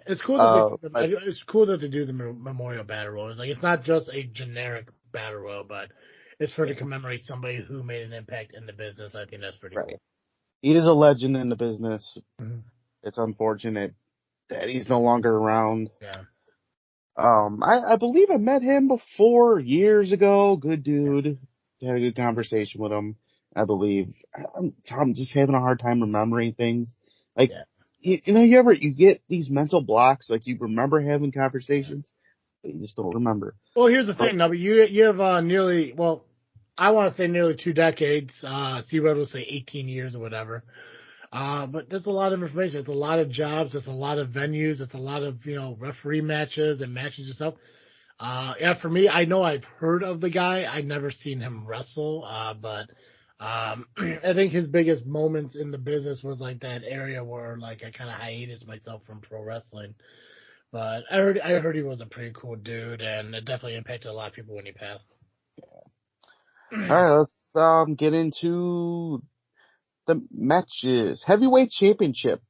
It's cool it's cool that they do the Memorial Battle Royal. It's not just a generic battle royal, but it's to commemorate somebody who made an impact in the business. I think that's pretty cool. He is a legend in the business. Mm-hmm. It's unfortunate that he's no longer around. Yeah. I believe I met him before years ago. Good dude. Had a good conversation with him. I believe. I'm just having a hard time remembering things. You get these mental blocks. Like you remember having conversations, but you just don't remember. Well, here's the thing, Nubby. You have I want to say nearly 2 decades. C-Red will say 18 years or whatever. But there's a lot of information. It's a lot of jobs. It's a lot of venues. It's a lot of, referee matches and matches and stuff. For me, I know I've heard of the guy. I've never seen him wrestle. But I think his biggest moments in the business was like that area where I kind of hiatus myself from pro wrestling. But I heard he was a pretty cool dude, and it definitely impacted a lot of people when he passed. Yeah. All right, let's get into the matches. Heavyweight Championship.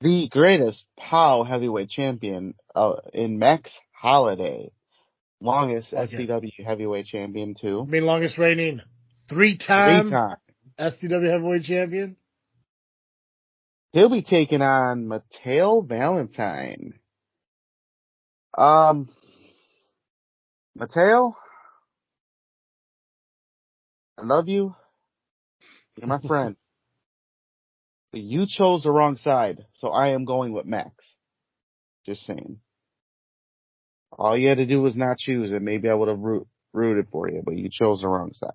The greatest POW heavyweight champion in Max Holiday. Longest SCW heavyweight champion, too. I mean, longest reigning 3-time SCW heavyweight champion. He'll be taking on Mateo Valentine. Mateo, I love you. You're my friend. But you chose the wrong side, so I am going with Max. Just saying. All you had to do was not choose, and maybe I would have rooted for you, but you chose the wrong side.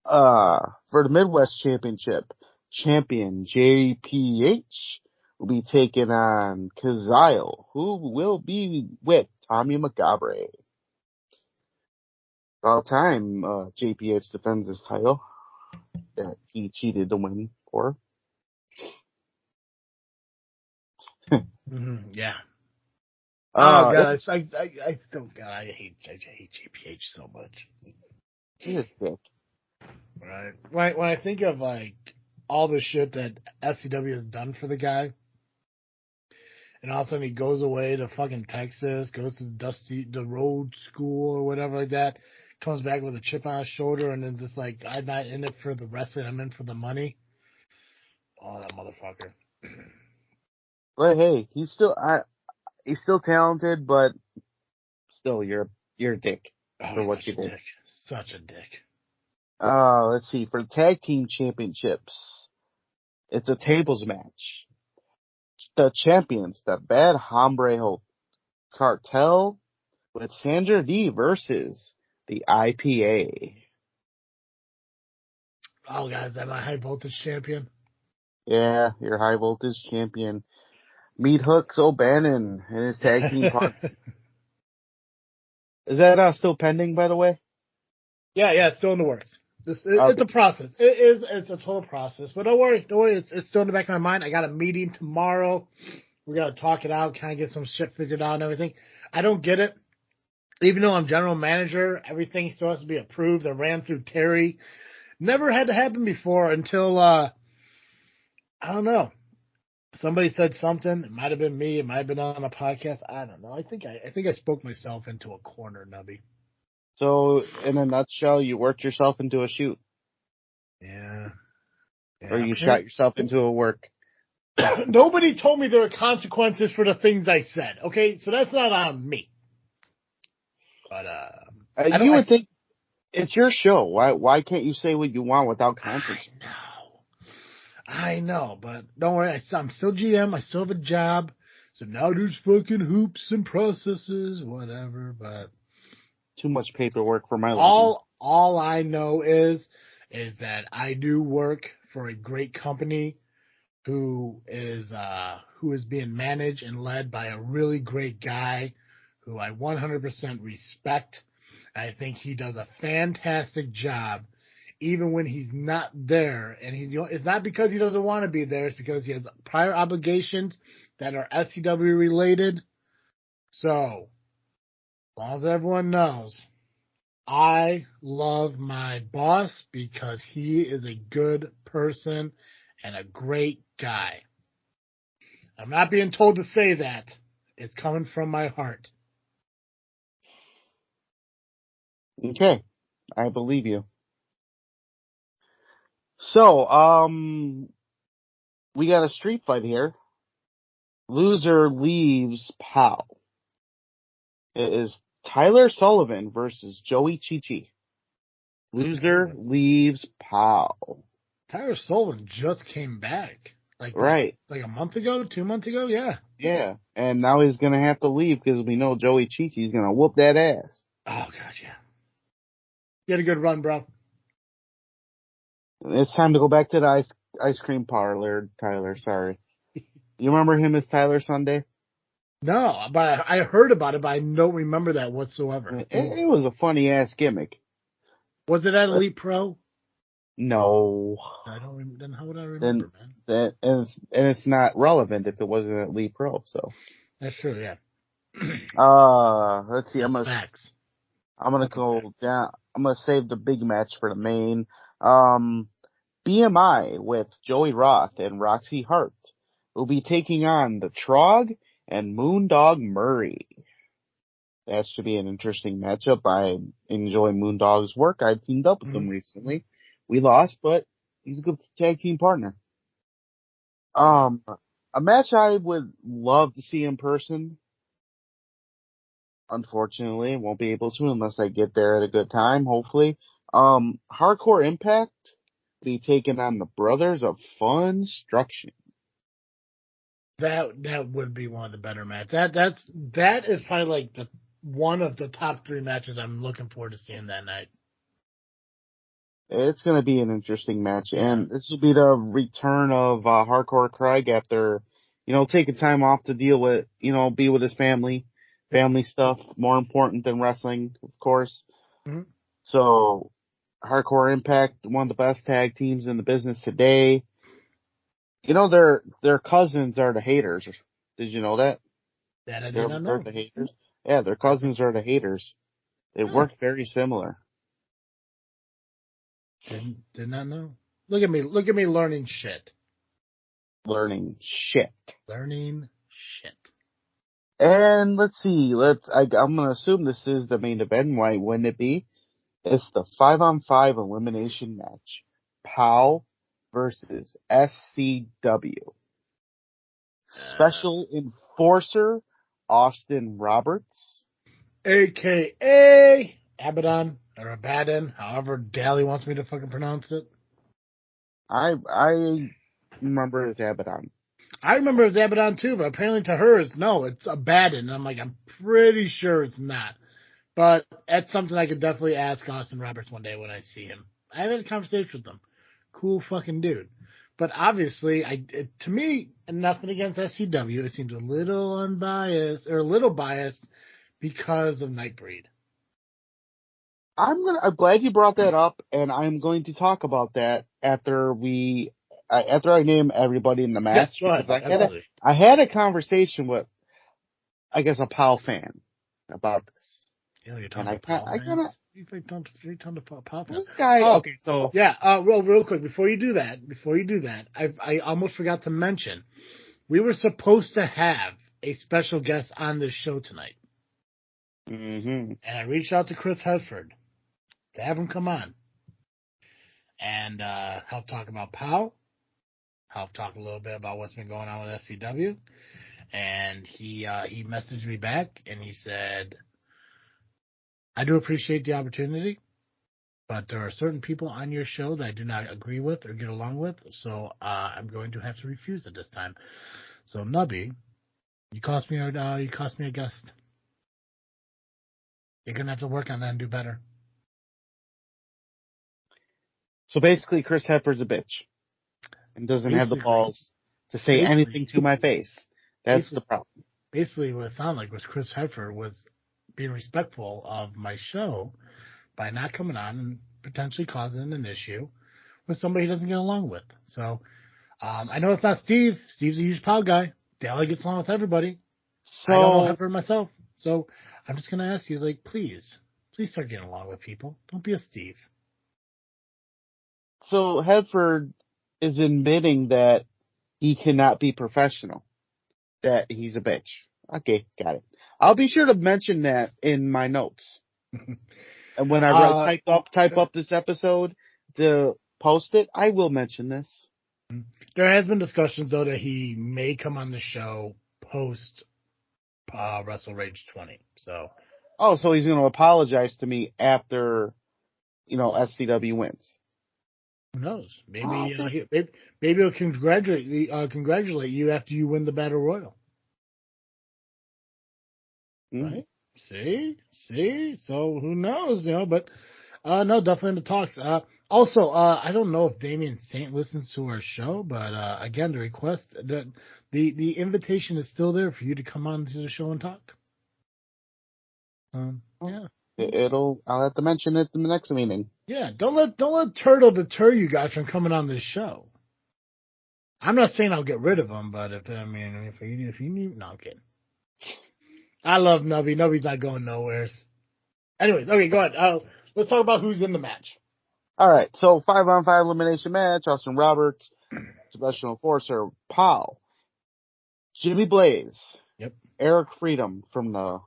For the Midwest Championship, champion JPH will be taking on Kazile, who will be with Tommy McGabre. About time JPH defends his title that he cheated to win for. Yeah. Oh God, I hate JPH so much. He is sick. Right. When I think of like all the shit that SCW has done for the guy, and all of a sudden he goes away to fucking Texas, goes to the road school or whatever like that, comes back with a chip on his shoulder, and then just like, I'm not in it for the wrestling, I'm in for the money. Oh, that motherfucker. But hey, he's still talented, but still, you're a dick Oh, for he's what such you a did. dick. Such a dick. Let's see, for the tag team championships, it's a tables match. The champions, the Bad Hombre Cartel, with Sandra D versus the IPA. Oh, guys, am I high voltage champion? Yeah, your high voltage champion. Meet Hooks O'Bannon and his tag team partner. Is that still pending, by the way? Yeah, it's still in the works. It's Okay. a process. It's a total process. But don't worry. It's still in the back of my mind. I got a meeting tomorrow. We got to talk it out, kind of get some shit figured out and everything. I don't get it. Even though I'm general manager, everything still has to be approved and ran through Terry. Never had to happen before until, I don't know. Somebody said something. It might have been me. It might have been on a podcast. I don't know. I think I spoke myself into a corner, Nubby. So, in a nutshell, you worked yourself into a shoot. Yeah. Or you shot yourself into a work. Nobody told me there are consequences for the things I said. Okay, so that's not on me. But you would think it's your show. Why can't you say what you want without consequences? I know, but don't worry. I'm still GM. I still have a job. So now there's fucking hoops and processes, whatever. But too much paperwork for my life. All I know is that I do work for a great company who is being managed and led by a really great guy who I 100% respect. I think he does a fantastic job, even when he's not there. And it's not because he doesn't want to be there. It's because he has prior obligations that are SCW related. So, as long as everyone knows, I love my boss because he is a good person and a great guy. I'm not being told to say that. It's coming from my heart. Okay, I believe you. So, we got a street fight here. Loser leaves POW. It is Tyler Sullivan versus Joey Chichi. Loser leaves POW. Tyler Sullivan just came back. Like a month ago, 2 months ago, yeah. Yeah, and now he's gonna have to leave because we know Joey Chichi's gonna whoop that ass. Oh, God, yeah. You had a good run, bro. It's time to go back to the ice cream parlor, Tyler. Sorry. You remember him as Tyler Sunday? No, but I heard about it, but I don't remember that whatsoever. It was a funny ass gimmick. Was it at Elite Pro? No. I don't. Then how would I remember, man? And it's not relevant if it wasn't at Elite Pro. So that's true. Yeah. Let's see. I'm gonna go down. I'm gonna save the big match for the main. BMI with Joey Roth and Roxy Hart will be taking on the Trog and Moondog Murray. That should be an interesting matchup. I enjoy Moondog's work. I teamed up with him recently. We lost, but he's a good tag team partner. A match I would love to see in person. Unfortunately, won't be able to unless I get there at a good time, hopefully. Hardcore Impact be taking on the Brothers of Funstruction. That would be one of the better matches. That is probably like one of the top 3 matches I'm looking forward to seeing that night. It's going to be an interesting match, and this will be the return of Hardcore Craig after, taking time off to deal with, be with his family stuff, more important than wrestling, of course. Mm-hmm. So, Hardcore Impact, one of the best tag teams in the business today. Their cousins are the Haters. Did you know that? That I did not know. The Haters? Yeah, their cousins are the Haters. They work very similar. Did not know. Look at me learning shit. Learning shit. Learning shit. And let's see. I'm gonna assume this is the main event. Why wouldn't it be? It's the 5-on-5 elimination match. POW versus SCW. Special Enforcer Austin Roberts, AKA Abaddon or Abaddon, however Daly wants me to fucking pronounce it. I remember it as Abaddon. I remember it as Abaddon too, but apparently to her it's Abaddon. And I'm like, I'm pretty sure it's not. But that's something I could definitely ask Austin Roberts one day when I see him. I had a conversation with him. Cool fucking dude. But obviously, to me, nothing against SCW, it seems a little unbiased, or a little biased because of Nightbreed. I'm glad you brought that up, and I'm going to talk about that after I name everybody in the match. Yes, because I had a conversation with, I guess, a POW fan about this. You're talking about this guy. Oh, okay, so yeah. Real quick before you do that, I almost forgot to mention we were supposed to have a special guest on this show tonight, and I reached out to Chris Hedford to have him come on and help talk about POW, help talk a little bit about what's been going on with SCW, and he messaged me back and he said, I do appreciate the opportunity, but there are certain people on your show that I do not agree with or get along with, so I'm going to have to refuse at this time. So, Nubby, you cost me a guest. You're going to have to work on that and do better. So basically, Chris Hefford's a bitch and doesn't have the balls to say anything to my face. That's the problem. Basically, what it sounded like was Chris Hefford was being respectful of my show by not coming on and potentially causing an issue with somebody he doesn't get along with. So, I know it's not Steve. Steve's a huge POW guy. Daly gets along with everybody. So, I don't know Hefford myself. So, I'm just going to ask you, please start getting along with people. Don't be a Steve. So, Hefford is admitting that he cannot be professional. That he's a bitch. Okay, got it. I'll be sure to mention that in my notes. And when I type up this episode to post it, I will mention this. There has been discussions, though, that he may come on the show post Wrestle Rage 20. So, so he's going to apologize to me after, SCW wins. Who knows? Maybe he'll congratulate you after you win the Battle Royal. Right? See? So who knows, but no, definitely in the talks. Also, I don't know if Damian Saint listens to our show, but again, the request, the invitation is still there for you to come on to the show and talk. Yeah. I'll have to mention it in the next meeting. Yeah, don't let Turtle deter you guys from coming on this show. I'm not saying I'll get rid of him, but if you need, no, I'm kidding. I love Nubby. Nubby's not going nowhere. Anyways, okay, go ahead. Let's talk about who's in the match. All right, so 5-on-5 elimination match. Austin Roberts, Special Enforcer, POW, Jimmy Blaze, yep, Eric Freedom from the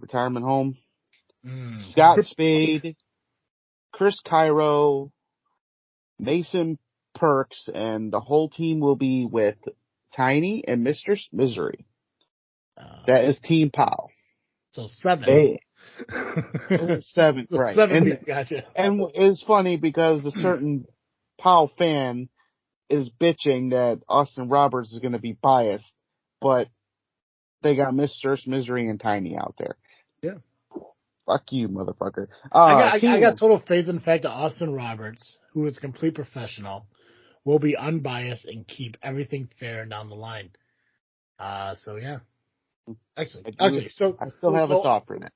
retirement home, Scott Spade, Chris Cairo, Mason Perks, and the whole team will be with Tiny and Mr. Misery. That is Team POW. So 7. Hey. 7, so right. 7, gotcha. And it's funny because a certain POW fan is bitching that Austin Roberts is going to be biased, but they got Mr. Misery and Tiny out there. Yeah. Fuck you, motherfucker. I got total faith in the fact that Austin Roberts, who is a complete professional, will be unbiased and keep everything fair down the line. So, yeah. Excellent. I still have a thought for that.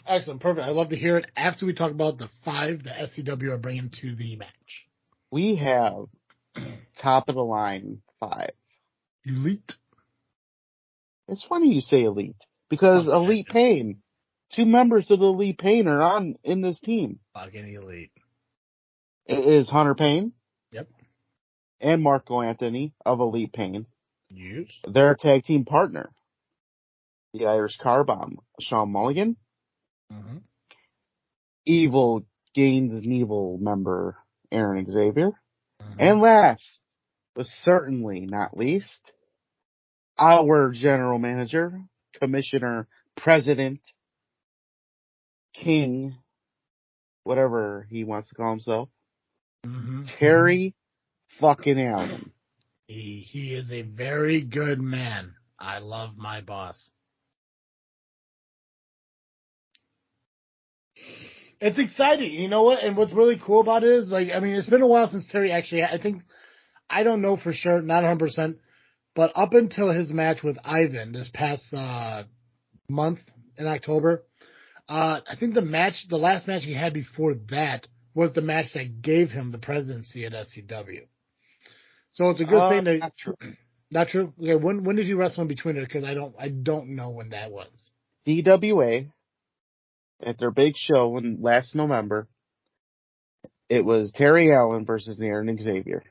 Excellent. Perfect. I'd love to hear it after we talk about the 5 that SCW are bringing to the match. We have top of the line 5. Elite. It's funny you say elite because Elite Pain, 2 members of the Elite Pain are in this team. Fucking elite. It is Hunter Payne. Yep. And Marco Anthony of Elite Pain. Yes. Their tag team partner, the Irish Car Bomb, Sean Mulligan. Mm-hmm. Evil Gaines and Evil member, Aaron Xavier. Mm-hmm. And last, but certainly not least, our general manager, commissioner, president, king, whatever he wants to call himself, Mm-hmm. Terry fucking Allen. He is a very good man. I love my boss. It's exciting, you know what? And what's really cool about it is, like, I mean, it's been a while since Terry actually, I don't know for sure, not 100%, but up until his match with Ivan this past month in October, I think the last match he had before that was the match that gave him the presidency at SCW. So it's a good thing that. Not true. Not true. Okay, when did you wrestle in between it? Because I don't know when that was. DWA at their big show in last November. It was Terry Allen versus Aaron Xavier.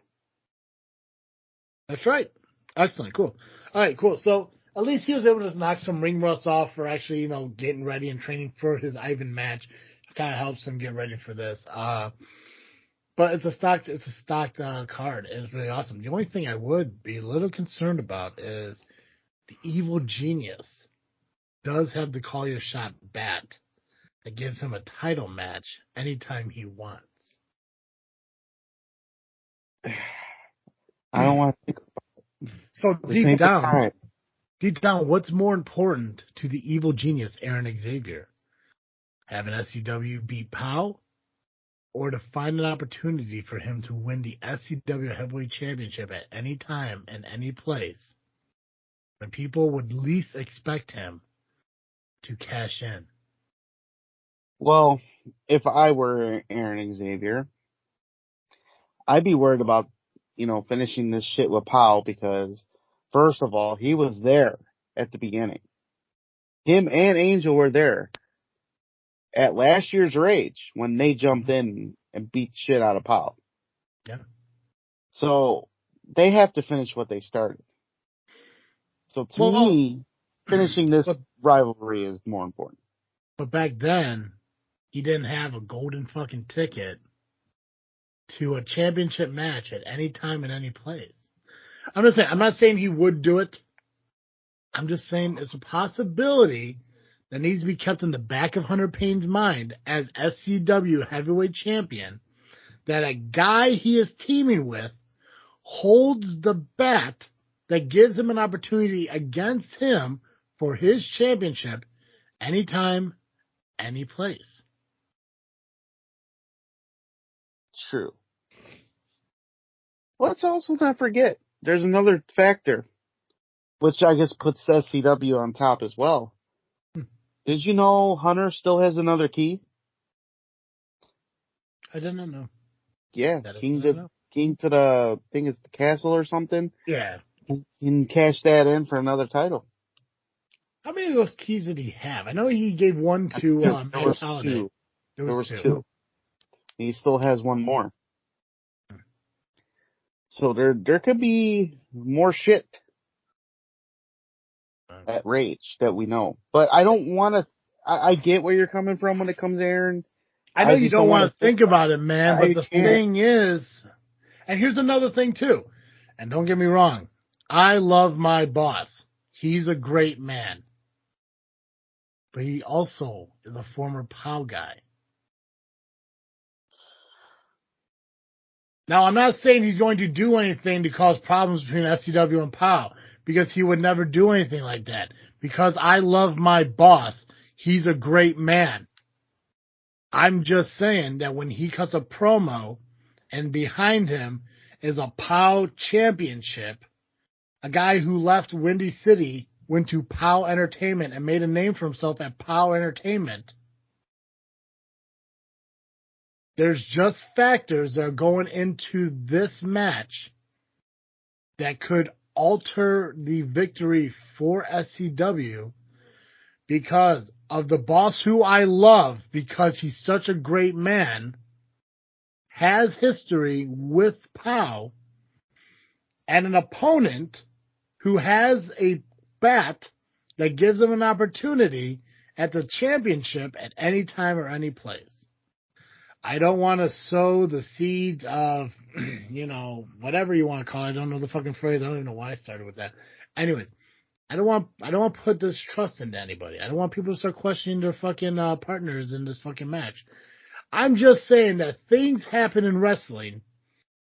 That's right. Excellent. Cool. All right. Cool. So at least he was able to knock some ring rust off for actually, getting ready and training for his Ivan match. It kind of helps him get ready for this. But it's a stocked card, and it's really awesome. The only thing I would be a little concerned about is the Evil Genius does have the Call Your Shot bat that gives him a title match anytime he wants. I don't want to think about it. So deep down, what's more important to the Evil Genius, Aaron Xavier? Having SCW beat POW? Or to find an opportunity for him to win the SCW Heavyweight Championship at any time and any place when people would least expect him to cash in? Well, if I were Aaron Xavier, I'd be worried about, finishing this shit with Powell because, first of all, he was there at the beginning. Him and Angel were there at last year's Rage when they jumped in and beat shit out of Powell. Yeah. So they have to finish what they started. So to me, finishing this rivalry is more important. But back then, he didn't have a golden fucking ticket to a championship match at any time in any place. I'm not saying he would do it. I'm just saying it's a possibility that needs to be kept in the back of Hunter Payne's mind as SCW heavyweight champion, that a guy he is teaming with holds the bat that gives him an opportunity against him for his championship anytime, any place. True. Let's also not forget, there's another factor, which I guess puts SCW on top as well. Did you know Hunter still has another key? I didn't know. Yeah, king to the, I think it's the castle or something. Yeah. He can cash that in for another title. How many of those keys did he have? I know he gave one to Matt Holiday. There was two. He still has one more. So there could be more shit at Rage that we know. But I don't want to, I get where you're coming from when it comes to Aaron. I know you don't want to think about it, man, but the thing is, and here's another thing too, and don't get me wrong, I love my boss. He's a great man. But he also is a former POW guy. Now, I'm not saying he's going to do anything to cause problems between SCW and POW, because he would never do anything like that. Because I love my boss. He's a great man. I'm just saying that when he cuts a promo and behind him is a POW championship, a guy who left Windy City, went to POW Entertainment and made a name for himself at POW Entertainment, there's just factors that are going into this match that could alter the victory for SCW because of the boss who I love, because he's such a great man, has history with POW and an opponent who has a bat that gives them an opportunity at the championship at any time or any place. I don't want to sow the seeds of, whatever you want to call it. I don't know the fucking phrase. I don't even know why I started with that. Anyways, I don't want to put this trust into anybody. I don't want people to start questioning their fucking partners in this fucking match. I'm just saying that things happen in wrestling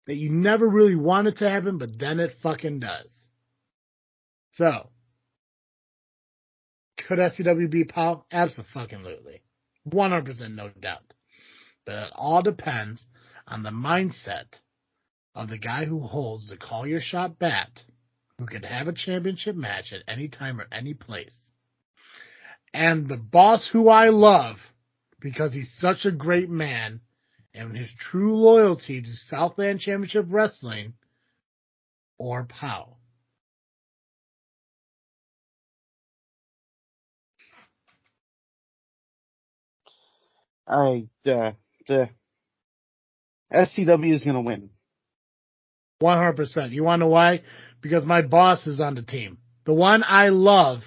that you never really want it to happen, but then it fucking does. So, could SCW beat POW? Absolutely. 100% no doubt. But it all depends on the mindset of the guy who holds the call your shot bat, who can have a championship match at any time or any place. And the boss who I love, because he's such a great man, and his true loyalty to Southland Championship Wrestling, or POW. SCW is going to win. 100%. You want to know why? Because my boss is on the team. The one I love,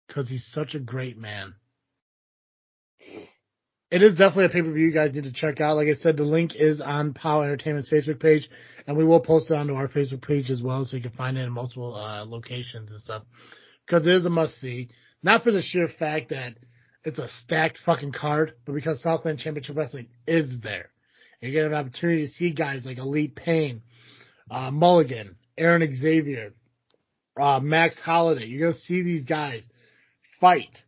because he's such a great man. It is definitely a pay-per-view you guys need to check out. Like I said, the link is on POW Entertainment's Facebook page, and we will post it onto our Facebook page as well, so you can find it in multiple locations and stuff. Because it is a must-see. Not for the sheer fact that it's a stacked fucking card, but because Southland Championship Wrestling is there. And you're going to have an opportunity to see guys like Elite Pain, Mulligan, Aaron Xavier, Max Holiday. You're going to see these guys fight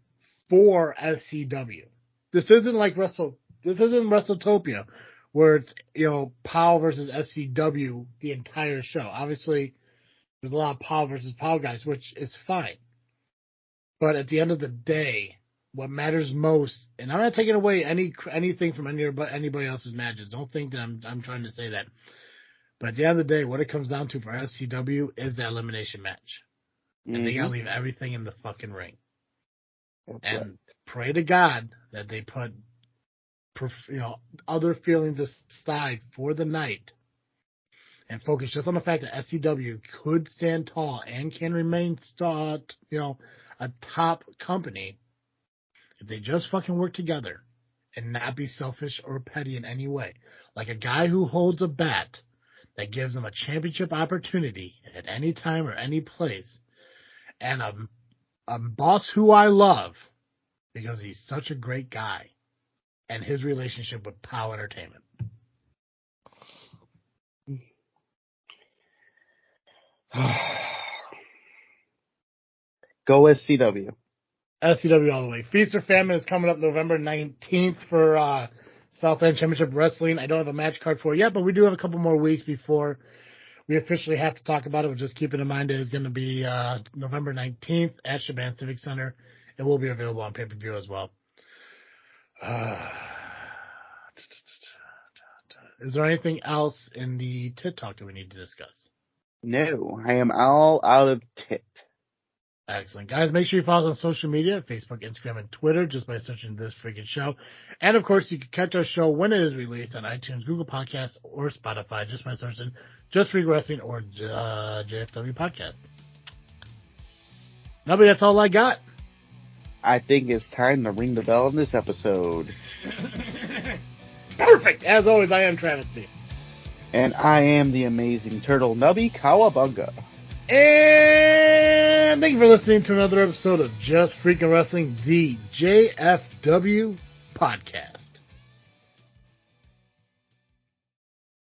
for SCW. This isn't like this isn't WrestleTopia, where it's, POW versus SCW the entire show. Obviously, there's a lot of POW versus POW guys, which is fine. But at the end of the day, what matters most, and I'm not taking away anything from anybody else's matches. Don't think that I'm trying to say that. But at the end of the day, what it comes down to for SCW is that elimination match. Mm-hmm. And they gotta leave everything in the fucking ring. That's and right. Pray to God that they put, other feelings aside for the night and focus just on the fact that SCW could stand tall and can remain a top company if they just fucking work together and not be selfish or petty in any way. Like a guy who holds a bat that gives them a championship opportunity at any time or any place, and a boss who I love because he's such a great guy, and his relationship with POW Entertainment. Go SCW. SCW all the way. Feast or Famine is coming up November 19th for Southland Championship Wrestling. I don't have a match card for it yet, but we do have a couple more weeks before we officially have to talk about it. But just keeping in mind it is going to be November 19th at Shaban Civic Center. It will be available on pay-per-view as well. Is there anything else in the tit talk that we need to discuss? No, I am all out of tit. Excellent. Guys, make sure you follow us on social media, Facebook, Instagram, and Twitter, just by searching This Freaking Show. And, of course, you can catch our show when it is released on iTunes, Google Podcasts, or Spotify, just by searching Just Freaking Wrestling or JFW Podcast. Nobody, that's all I got. I think it's time to ring the bell on this episode. Perfect! As always, I am Travis D. And I am the amazing Turtle Nubby Kawabunga. And thank you for listening to another episode of Just Freaking Wrestling, the JFW Podcast.